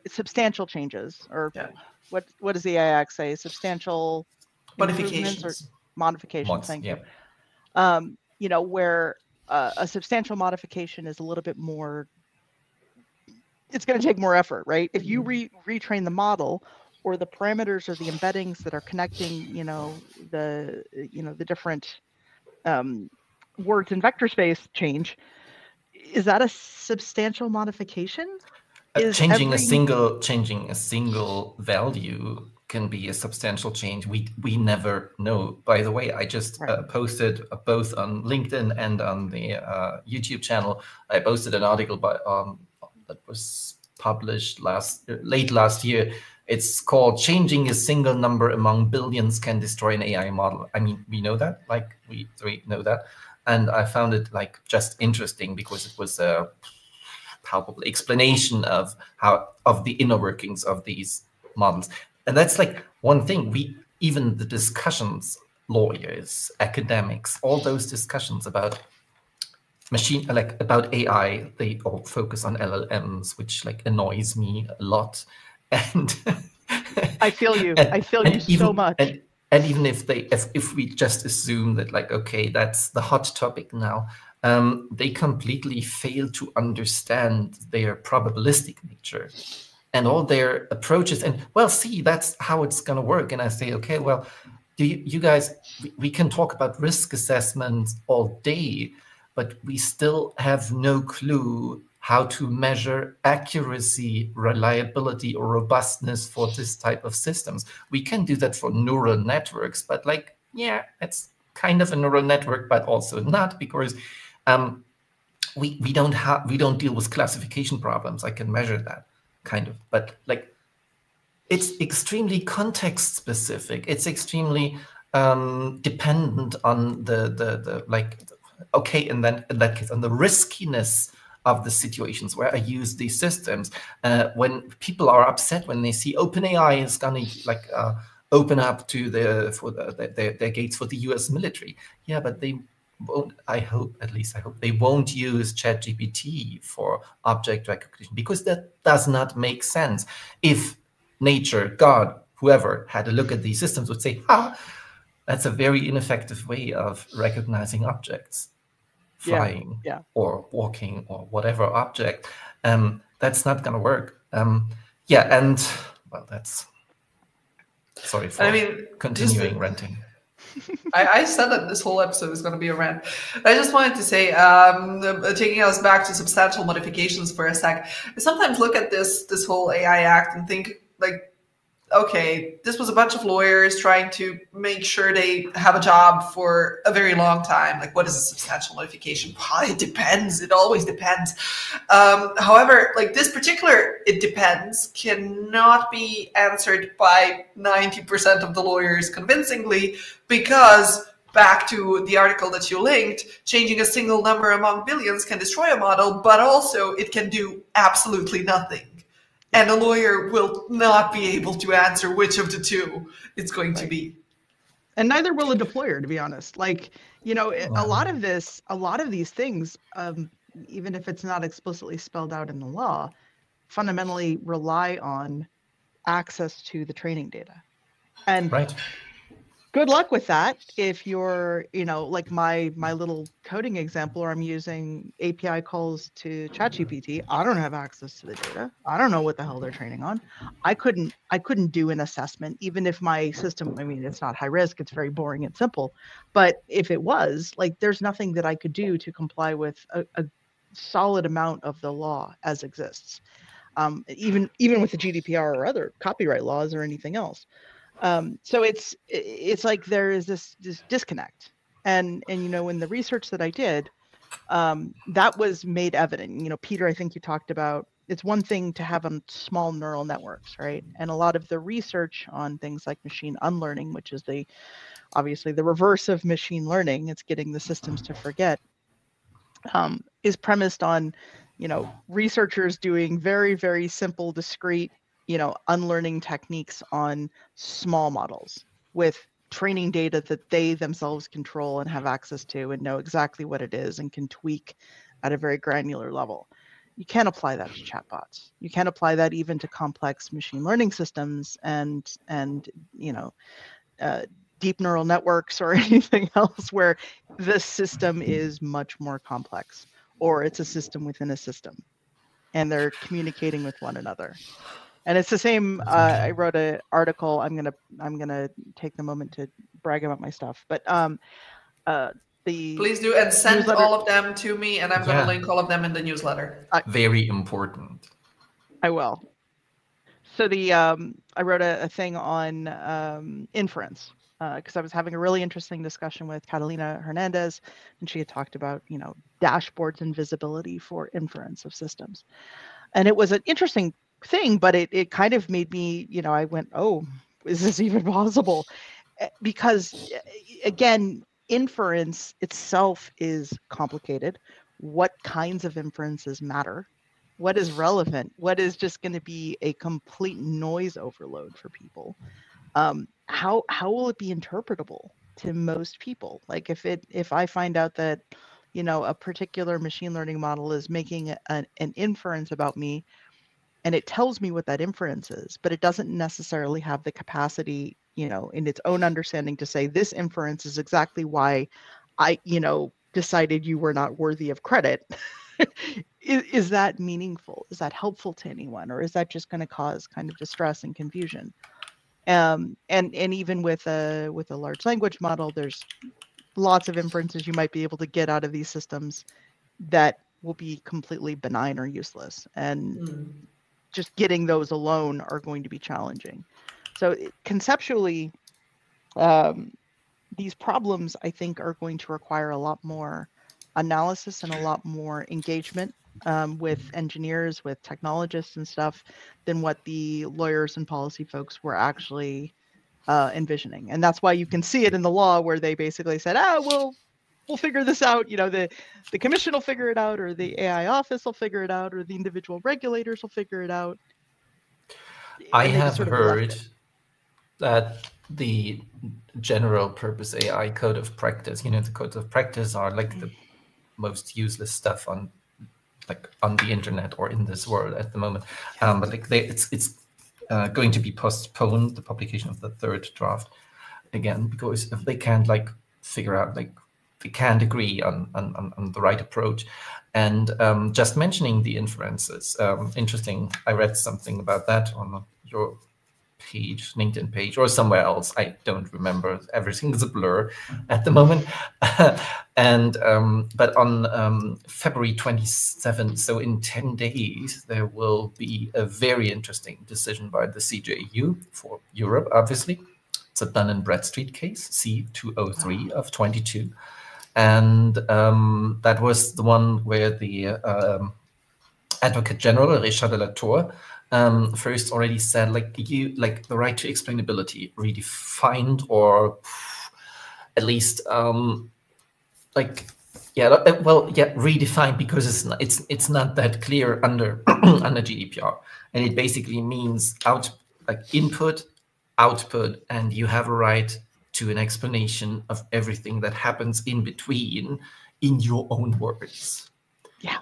Speaker 3: substantial changes, or what does the IAC say? Substantial
Speaker 2: modifications
Speaker 3: or modifications. Thank you. Where a substantial modification is a little bit more. It's going to take more effort, right? If you retrain the model, or the parameters or the embeddings that are connecting, the different words in vector space change, is that a substantial modification?
Speaker 1: Changing a single value can be a substantial change. We never know. By the way, I just posted both on LinkedIn and on the YouTube channel. I posted an article that was published late last year. It's called "Changing a Single Number Among Billions Can Destroy an AI Model." I mean, we know that, we know that, and I found it just interesting because it was a palpable explanation of the inner workings of these models. And that's one thing. Even the discussions, lawyers, academics, all those discussions about about AI, they all focus on LLMs, which annoys me a lot. And
Speaker 3: I feel you. I feel you so much.
Speaker 1: And even if we just assume that okay, that's the hot topic now, they completely fail to understand their probabilistic nature and all their approaches. And that's how it's going to work. And I say, okay, well, you guys, we can talk about risk assessments all day, but we still have no clue how to measure accuracy, reliability, or robustness for this type of systems. We can do that for neural networks, but like, yeah, it's kind of a neural network, but also not, because we don't deal with classification problems. I can measure that kind of, but like, it's extremely context specific. It's extremely dependent on the like, okay, and then in that case, on the riskiness of the situations where I use these systems. When people are upset when they see OpenAI is going to like open up to their gates for the US military. Yeah, but they won't, I hope they won't use ChatGPT for object recognition, because that does not make sense. If nature, God, whoever had a look at these systems would say, that's a very ineffective way of recognizing objects, flying or walking or whatever object. That's not going to work. Yeah, and well, that's, sorry for continuing ranting.
Speaker 2: I said that this whole episode is going to be a rant. I just wanted to say, taking us back to substantial modifications for a sec, I sometimes look at this whole AI Act and think, like, okay, this was a bunch of lawyers trying to make sure they have a job for a very long time. Like, what is a substantial modification? Well, it depends. It always depends. However, like this particular "it depends" cannot be answered by 90% of the lawyers convincingly, because back to the article that you linked, changing a single number among billions can destroy a model, but also it can do absolutely nothing. And a lawyer will not be able to answer which of the two it's going to be.
Speaker 3: And neither will a deployer, to be honest. Like, you know, a lot of these things, even if it's not explicitly spelled out in the law, fundamentally rely on access to the training data. And good luck with that if you're, you know, like my little coding example where I'm using API calls to ChatGPT. I don't have access to the data. I don't know what the hell they're training on. I couldn't do an assessment, even if my system, I mean, it's not high risk, it's very boring and simple. But if it was, like, there's nothing that I could do to comply with a solid amount of the law as exists. Even with the GDPR or other copyright laws or anything else. So it's like there is this disconnect, and you know, in the research that I did, that was made evident. You know, Peter, I think you talked about, it's one thing to have small neural networks, right? And a lot of the research on things like machine unlearning, which is obviously the reverse of machine learning, it's getting the systems to forget, is premised on, you know, researchers doing very, very simple, discrete, you know, unlearning techniques on small models with training data that they themselves control and have access to and know exactly what it is and can tweak at a very granular level. You can't apply that to chatbots. You can't apply that even to complex machine learning systems and you know, deep neural networks or anything else where the system is much more complex, or it's a system within a system and they're communicating with one another. And it's the same. I wrote an article. I'm gonna take the moment to brag about my stuff. But
Speaker 2: please do, and send all of them to me, and I'm gonna link all of them in the newsletter.
Speaker 1: Very important.
Speaker 3: I will. So I wrote a thing on inference because I was having a really interesting discussion with Catalina Hernandez, and she had talked about, you know, dashboards and visibility for inference of systems, and it was an interesting thing, but it kind of made me, you know, I went, oh, is this even possible? Because again, inference itself is complicated. What kinds of inferences matter? What is relevant? What is just going to be a complete noise overload for people? How will it be interpretable to most people? Like if I find out that, you know, a particular machine learning model is making an inference about me, and it tells me what that inference is, but it doesn't necessarily have the capacity, you know, in its own understanding to say this inference is exactly why I, you know, decided you were not worthy of credit. Is that meaningful? Is that helpful to anyone? Or is that just going to cause kind of distress and confusion? And even with a large language model, there's lots of inferences you might be able to get out of these systems that will be completely benign or useless, and just getting those alone are going to be challenging. So conceptually, these problems, I think, are going to require a lot more analysis and a lot more engagement with engineers, with technologists and stuff, than what the lawyers and policy folks were actually envisioning. And that's why you can see it in the law, where they basically said, we'll figure this out. You know, the commission will figure it out, or the AI office will figure it out, or the individual regulators will figure it out.
Speaker 1: I have heard that the general purpose AI code of practice, you know, the codes of practice are like the most useless stuff on the internet or in this world at the moment. But like it's going to be postponed, the publication of the third draft again, because if they can't like figure out, like they can't agree on the right approach. And just mentioning the inferences, interesting. I read something about that on your page, LinkedIn page, or somewhere else. I don't remember. Everything is a blur at the moment. And but on February 27th, so in 10 days, there will be a very interesting decision by the CJU for Europe, obviously. It's a Dun & Bradstreet case, C203 of 22. And that was the one where the Advocate General, Richard de la Tour, first already said, like, the right to explainability redefined, or at least redefined, because it's not that clear under under GDPR, and it basically means input, output, and you have a right to an explanation of everything that happens in between in your own words.
Speaker 3: Yeah.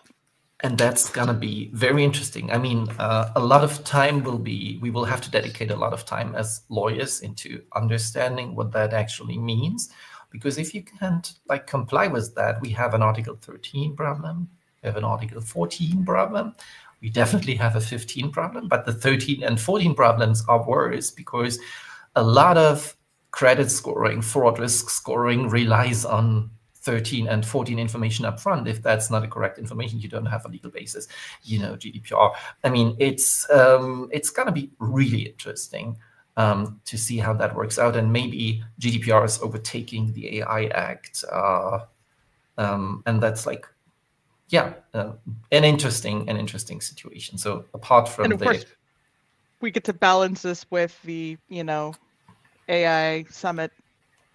Speaker 1: And that's gonna be very interesting. I mean, a lot of time we will have to dedicate a lot of time as lawyers into understanding what that actually means. Because if you can't like comply with that, we have an Article 13 problem, we have an Article 14 problem, we definitely have a 15 problem, but the 13 and 14 problems are worse, because a lot of credit scoring, fraud risk scoring relies on 13 and 14 information up front. If that's not the correct information, you don't have a legal basis. You know, GDPR. I mean, it's going to be really interesting to see how that works out. And maybe GDPR is overtaking the AI Act. And that's like, yeah, an interesting situation. So apart from,
Speaker 3: and of course, we get to balance this with the, you know, AI summit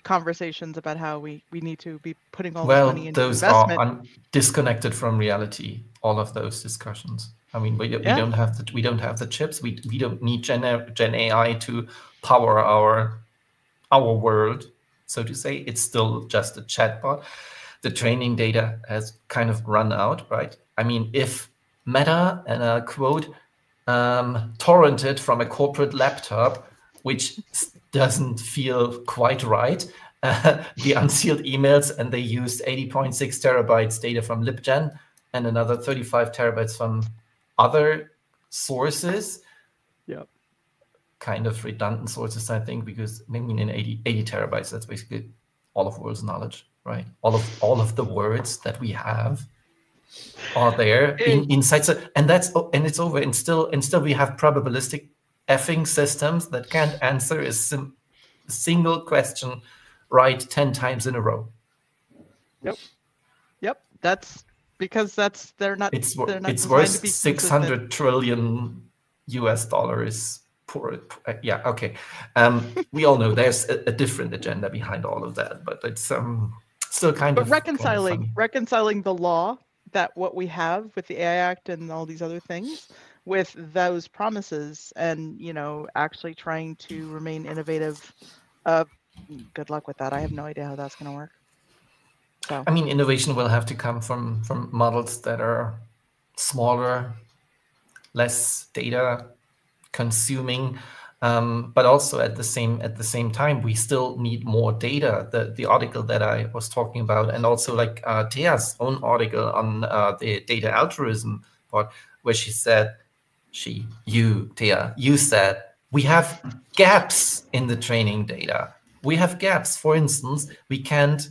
Speaker 3: conversations about how we need to be putting all this money into investment.
Speaker 1: Those are disconnected from reality, all of those discussions. I mean, we don't have the chips. We don't need Gen AI to power our world, so to say. It's still just a chatbot. The training data has kind of run out, right? I mean, if Meta, and I quote, torrented from a corporate laptop, which doesn't feel quite right, the unsealed emails, and they used 80.6 terabytes data from LibGen and another 35 terabytes from other sources.
Speaker 3: Yep.
Speaker 1: Kind of redundant sources, I think, because I mean, in 80 terabytes, that's basically all of world's knowledge, right? All of the words that we have are there inside. So, and it's over. And still we have probabilistic effing systems that can't answer a single question right 10 times in a row.
Speaker 3: Yep. That's because they're not.
Speaker 1: It's
Speaker 3: designed
Speaker 1: worth
Speaker 3: to be
Speaker 1: $600 trillion US. Yeah, okay. We all know there's a different agenda behind all of that, but it's still kind of
Speaker 3: reconciling the law, that what we have with the AI Act and all these other things, with those promises, and, you know, actually trying to remain innovative. Good luck with that. I have no idea how that's going to work. So,
Speaker 1: I mean, innovation will have to come from models that are smaller, less data consuming, but also at the same time, we still need more data. The article that I was talking about, and also like Thea's own article on the data altruism part, where she said, Thea, you said we have gaps in the training data. We have gaps. For instance, we can't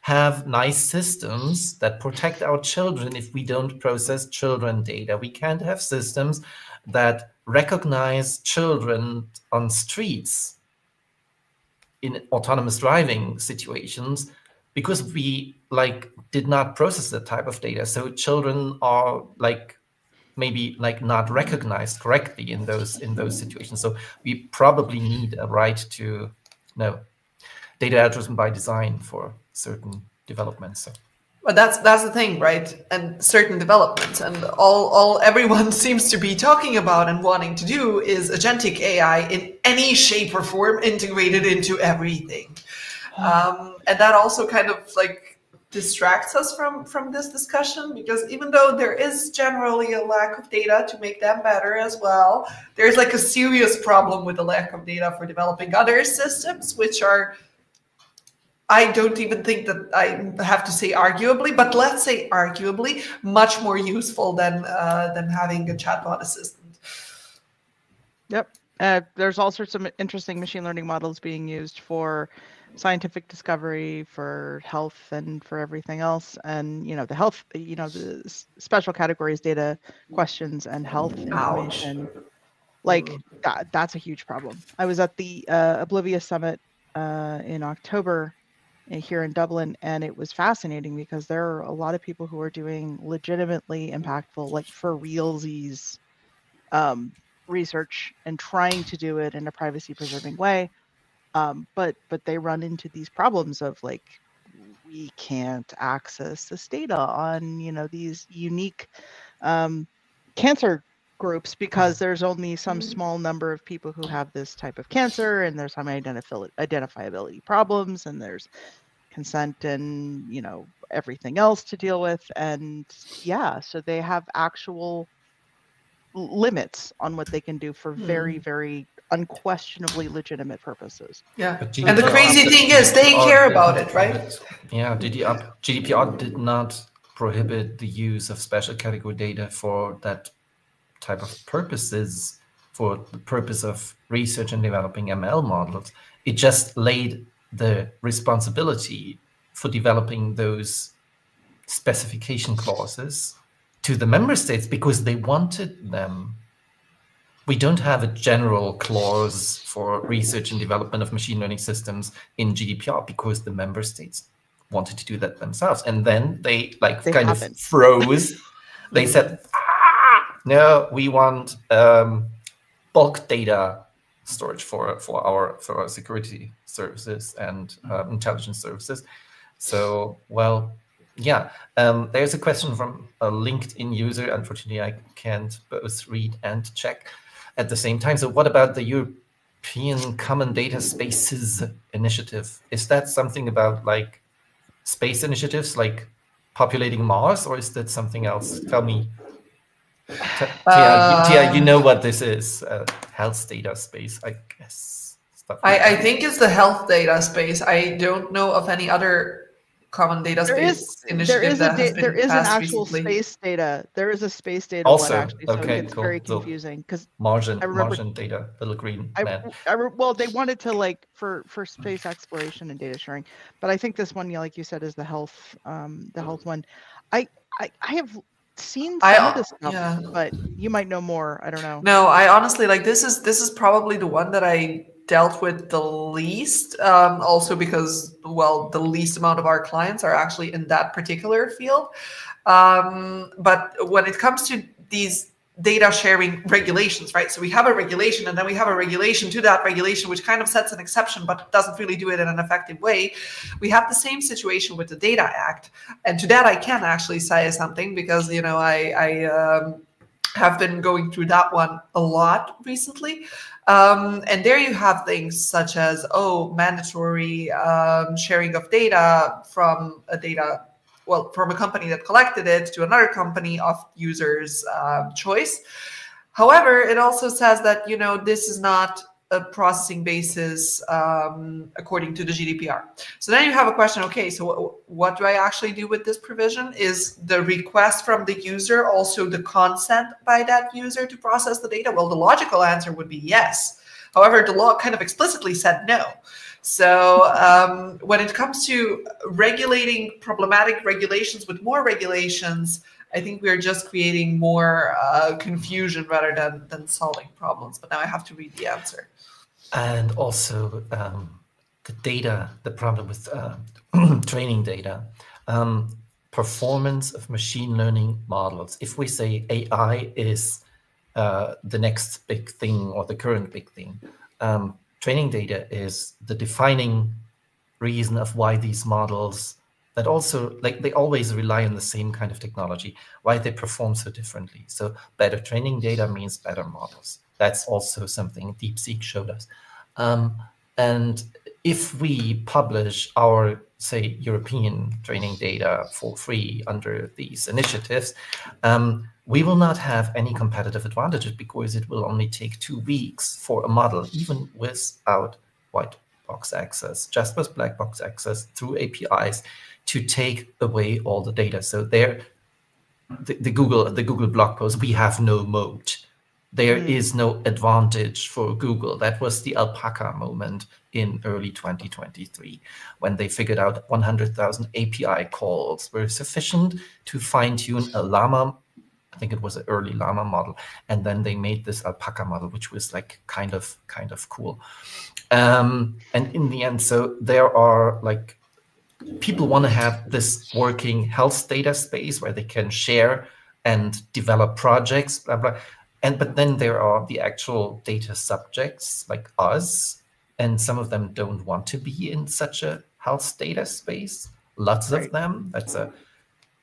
Speaker 1: have nice systems that protect our children if we don't process children data. We can't have systems that recognize children on streets in autonomous driving situations because we did not process that type of data. So children are maybe not recognized correctly in those situations. So we probably need a right to data altruism by design for certain developments. So.
Speaker 2: But that's the thing, right? And certain developments, and all everyone seems to be talking about and wanting to do is agentic AI in any shape or form integrated into everything. And that also kind of distracts us from this discussion, because even though there is generally a lack of data to make them better as well, there's a serious problem with the lack of data for developing other systems, which are, I don't even think that I have to say arguably, but let's say arguably, much more useful than having a chatbot assistant.
Speaker 3: Yep. There's all sorts of interesting machine learning models being used for scientific discovery, for health, and for everything else. And the health, the special categories data questions and health information, that's a huge problem. I was at the Oblivious Summit in October here in Dublin, and it was fascinating because there are a lot of people who are doing legitimately impactful, for realsies research and trying to do it in a privacy preserving way. But they run into these problems of we can't access this data on these unique cancer groups because there's only some small number of people who have this type of cancer, and there's some identifiability problems, and there's consent and everything else to deal with. And so they have actual limits on what they can do for very, very unquestionably legitimate purposes.
Speaker 2: Yeah, and the crazy thing is they care about it, right?
Speaker 1: Yeah, GDPR did not prohibit the use of special category data for that type of purposes, for the purpose of research and developing ML models. It just laid the responsibility for developing those specification clauses to the member states because they wanted them. We don't have a general clause for research and development of machine learning systems in GDPR because the member states wanted to do that themselves. And then they kind of froze. They said, no, we want bulk data storage for our security services and intelligence services. So, well, yeah, there's a question from a LinkedIn user. Unfortunately, I can't both read and check at the same time. So what about the European Common Data Spaces Initiative? Is that something about space initiatives, populating Mars, or is that something else? Tell me. Tia, you know what this is, health data space, I guess.
Speaker 2: I think it's the health data space. I don't know of any other common data space initiative that has been
Speaker 3: there is an actual
Speaker 2: recently.
Speaker 3: space data. There is a space data
Speaker 1: also,
Speaker 3: one actually, so
Speaker 1: okay,
Speaker 3: it gets
Speaker 1: cool.
Speaker 3: very confusing because
Speaker 1: Martian data, little green man.
Speaker 3: Well, they wanted to for space exploration and data sharing, but I think this one, like you said, is the health one. I have seen some of this stuff, but you might know more. I don't know.
Speaker 2: No, I honestly this is probably the one that I dealt with the least, also because, well, the least amount of our clients are actually in that particular field. But when it comes to these data sharing regulations, right? So we have a regulation, and then we have a regulation to that regulation, which kind of sets an exception, but doesn't really do it in an effective way. We have the same situation with the Data Act. And to that, I can actually say something because, I have been going through that one a lot recently. And there you have things such as, mandatory sharing of data from from a company that collected it to another company of users' choice. However, it also says that, this is not a processing basis according to the GDPR. So then you have a question, okay, so what do I actually do with this provision? Is the request from the user also the consent by that user to process the data? Well, the logical answer would be yes. However, the law kind of explicitly said no. So when it comes to regulating problematic regulations with more regulations, I think we're just creating more confusion rather than solving problems. But now I have to read the answer.
Speaker 1: And also the data, the problem with training data, performance of machine learning models. If we say AI is the next big thing or the current big thing, training data is the defining reason of why these models that also, like, they always rely on the same kind of technology, why they perform so differently. So better training data means better models. That's also something DeepSeek showed us. And if we publish our, say, European training data for free under these initiatives, we will not have any competitive advantages because it will only take 2 weeks for a model, even without white box access, just with black box access through APIs, to take away all the data. So there, the Google blog post, we have no moat. There is no advantage for Google. That was the alpaca moment in early 2023, when they figured out 100,000 API calls were sufficient to fine-tune a llama. I think it was an early llama model, and then they made this alpaca model, which was like kind of cool. And in the end, so there are like, people want to have this working health data space where they can share and develop projects, blah blah. But then there are the actual data subjects like us, and some of them don't want to be in such a health data space. Lots of them. That's a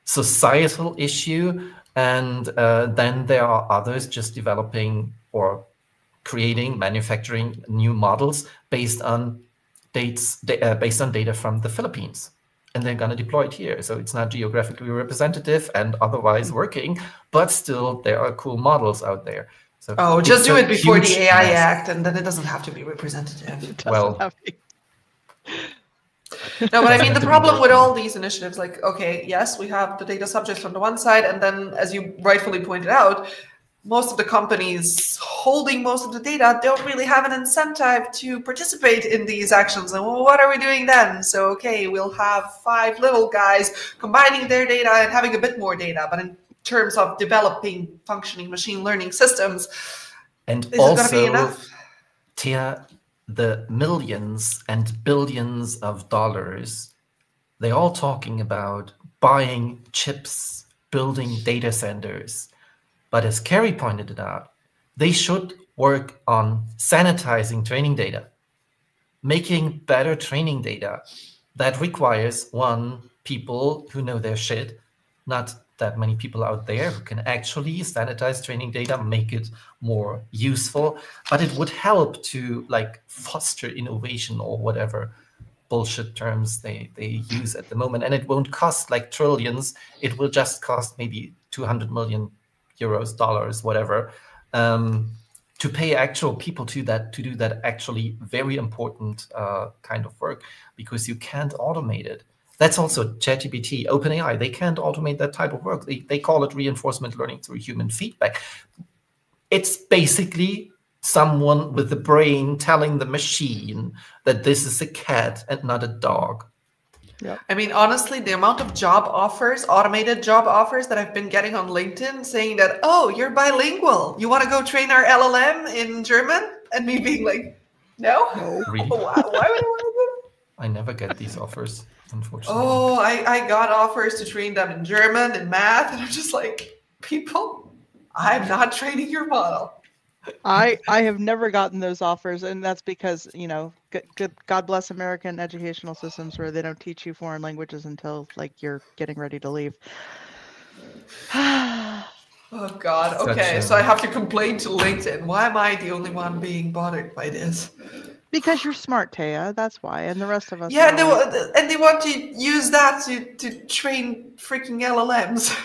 Speaker 1: societal issue. And then there are others just developing or creating, manufacturing new models based on data from the Philippines, and they're going to deploy it here. So it's not geographically representative and otherwise working, but still there are cool models out there. So
Speaker 2: just do it before the AI Act, and then it doesn't have to be representative.
Speaker 3: No,
Speaker 2: but I mean, the problem with all these initiatives, like, okay, yes, we have the data subjects from the one side, and then, as you rightfully pointed out, most of the companies holding most of the data don't really have an incentive to participate in these actions. And well, what are we doing then? So, okay, we'll have 5 little guys combining their data and having a bit more data. But in terms of developing functioning machine learning systems,
Speaker 1: and
Speaker 2: is
Speaker 1: also,
Speaker 2: it going to be enough?
Speaker 1: Tia, the millions and billions of dollars, they're all talking about buying chips, building data centers. But as Carrie pointed it out, they should work on sanitizing training data, making better training data. That requires, one, people who know their shit, not that many people out there who can actually sanitize training data, make it more useful, but it would help to like foster innovation or whatever bullshit terms they use at the moment. And it won't cost like trillions. It will just cost maybe 200 million euros, dollars, whatever, to pay actual people to do that actually very important kind of work, because you can't automate it. That's also ChatGPT, OpenAI. They can't automate that type of work. They call it reinforcement learning through human feedback. It's basically someone with the brain telling the machine that this is a cat and not a dog.
Speaker 3: Yeah.
Speaker 2: I mean, honestly, the amount of job offers, automated job offers that I've been getting on LinkedIn saying that, oh, you're bilingual. You want to go train our LLM in German? And me being like, no.
Speaker 1: Really?
Speaker 2: Why would I want to do that?
Speaker 1: I never get these offers, unfortunately.
Speaker 2: Oh, I got offers to train them in German and math. And I'm just like, people, I'm not training your model.
Speaker 3: I have never gotten those offers, and that's because, you know, God bless American educational systems where they don't teach you foreign languages until like you're getting ready to leave.
Speaker 2: Oh God. Okay, so I have to complain to LinkedIn. Why am I the only one being bothered by this?
Speaker 3: Because you're smart, Taya. That's why, and the rest of us.
Speaker 2: Yeah, and they want to use that to train freaking LLMs.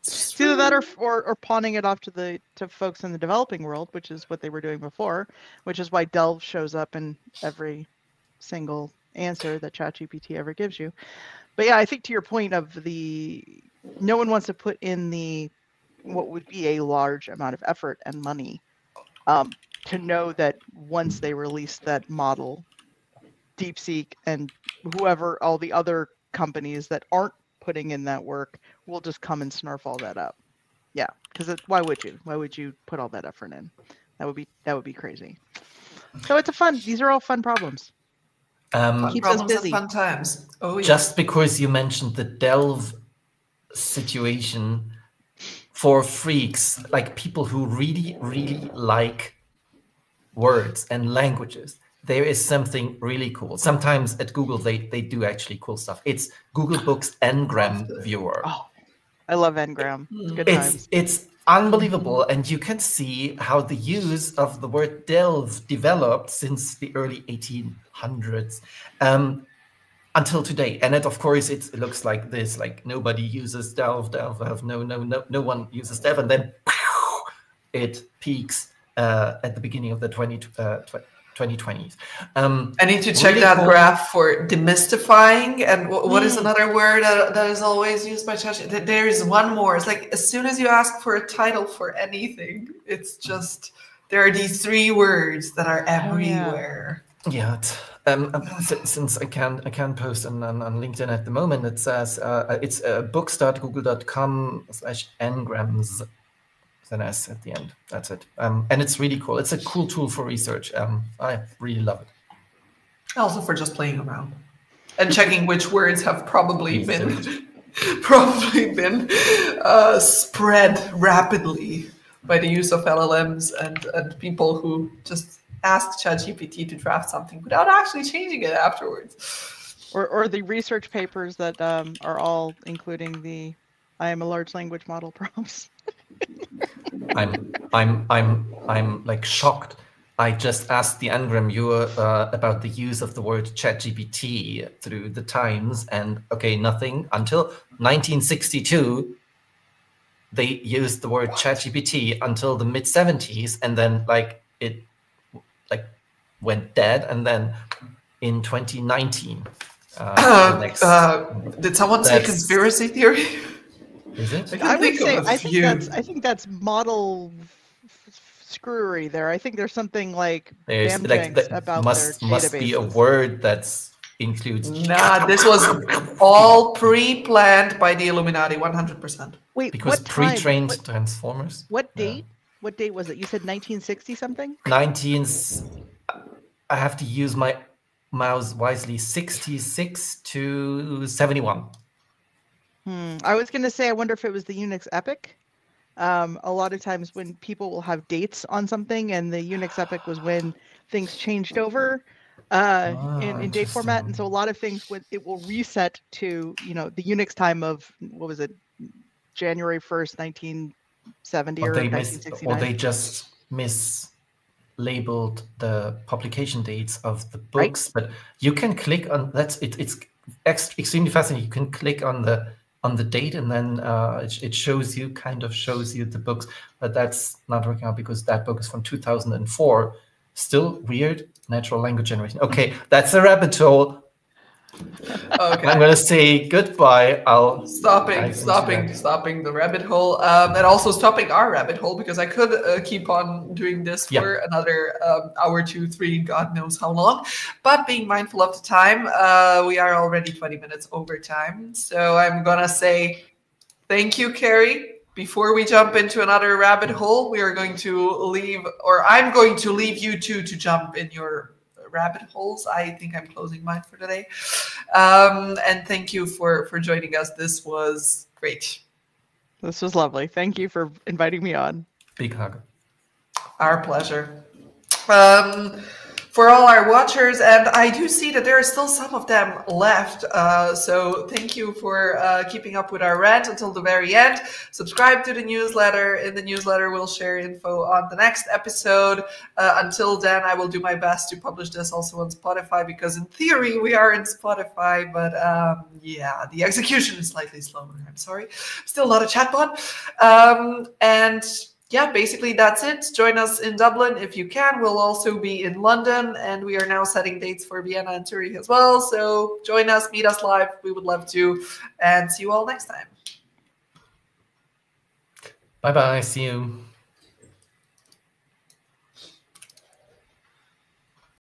Speaker 3: It's either that or pawning it off to folks in the developing world, which is what they were doing before, which is why Delve shows up in every single answer that ChatGPT ever gives you. But yeah, I think to your point of no one wants to put in what would be a large amount of effort and money to know that once they release that model, DeepSeek and whoever, all the other companies that aren't putting in that work will just come and snarf all that up. Yeah, because why would you? Why would you put all that effort in? That would be crazy. So it's these are all fun problems.
Speaker 2: Fun
Speaker 3: Keeps
Speaker 2: problems
Speaker 3: us busy.
Speaker 2: and fun times. Oh, yeah.
Speaker 1: Just because you mentioned the Delve situation, for freaks, like people who really, really like words and languages, there is something really cool. Sometimes at Google, they do actually cool stuff. It's Google Books Ngram Viewer.
Speaker 3: Oh, I love Ngram. It's good times.
Speaker 1: It's unbelievable, and you can see how the use of the word delve developed since the early 1800s until today. And of course, it looks like this: like nobody uses delve. No one uses delve, and then it peaks at the beginning of the 2020s.
Speaker 2: I need to check
Speaker 1: really
Speaker 2: that
Speaker 1: cool.
Speaker 2: graph for demystifying. And what is another word that is always used by ChatGPT? There is one more. It's like as soon as you ask for a title for anything, it's just there are these 3 words that are everywhere.
Speaker 1: Yeah. Since I can't post on LinkedIn at the moment, it says it's books.google.com/ngrams. An S at the end. That's it. And it's really cool. It's a cool tool for research. I really love it.
Speaker 2: Also for just playing around and checking which words have probably been spread rapidly by the use of LLMs and people who just ask ChatGPT to draft something without actually changing it afterwards.
Speaker 3: Or the research papers that are all including the I am a large language model prompts.
Speaker 1: I'm like shocked. I just asked the Ngram viewer about the use of the word ChatGPT through the Times, and okay, nothing until 1962. They used the word ChatGPT until the mid 70s, and then it went dead, and then in 2019.
Speaker 2: Did someone say conspiracy theory?
Speaker 1: Is it?
Speaker 3: I think that's model screwery there. I think there's something like about
Speaker 1: must
Speaker 3: their databases.
Speaker 1: Be a word that's includes.
Speaker 2: Nah, this was all pre-planned by the Illuminati, 100%.
Speaker 3: Wait,
Speaker 1: because pre-trained transformers.
Speaker 3: What date? What date was it? You said 1960 something?
Speaker 1: I have to use my mouse wisely. 66 to 71.
Speaker 3: I was going to say, I wonder if it was the Unix epic. A lot of times when people will have dates on something, and the Unix epic was when things changed over in date format, and so a lot of things it will reset to the Unix time of what was it, January 1st, 1970 or 1969.
Speaker 1: Or they just mislabeled the publication dates of the books, right? But you can click on that's it. It's extremely fascinating. You can click on the date, and then it shows you the books, but that's not working out because that book is from 2004. Still weird. Natural language generation. Okay, that's a rabbit hole. Okay. I'm gonna say goodbye. I'll
Speaker 2: stopping the rabbit hole, and also stopping our rabbit hole, because I could keep on doing this for another hour, 2, 3, God knows how long. But being mindful of the time, we are already 20 minutes over time. So I'm gonna say thank you, Carrie. Before we jump into another rabbit hole, we are going to leave, or I'm going to leave you two to jump in your rabbit holes. I think I'm closing mine for today. And thank you for joining us. This was great.
Speaker 3: This was lovely. Thank you for inviting me on.
Speaker 1: Big hug.
Speaker 2: Our pleasure. For all our watchers, and I do see that there are still some of them left, so thank you for keeping up with our rant until the very end. Subscribe to the newsletter. In the newsletter, we'll share info on the next episode. Until then, I will do my best to publish this also on Spotify, because in theory, we are in Spotify, but yeah, the execution is slightly slower. I'm sorry. Still not a chatbot. And yeah, basically that's it. Join us in Dublin if you can. We'll also be in London, and we are now setting dates for Vienna and Zurich as well. So join us, meet us live. We would love to, and see you all next time.
Speaker 1: Bye-bye. See you.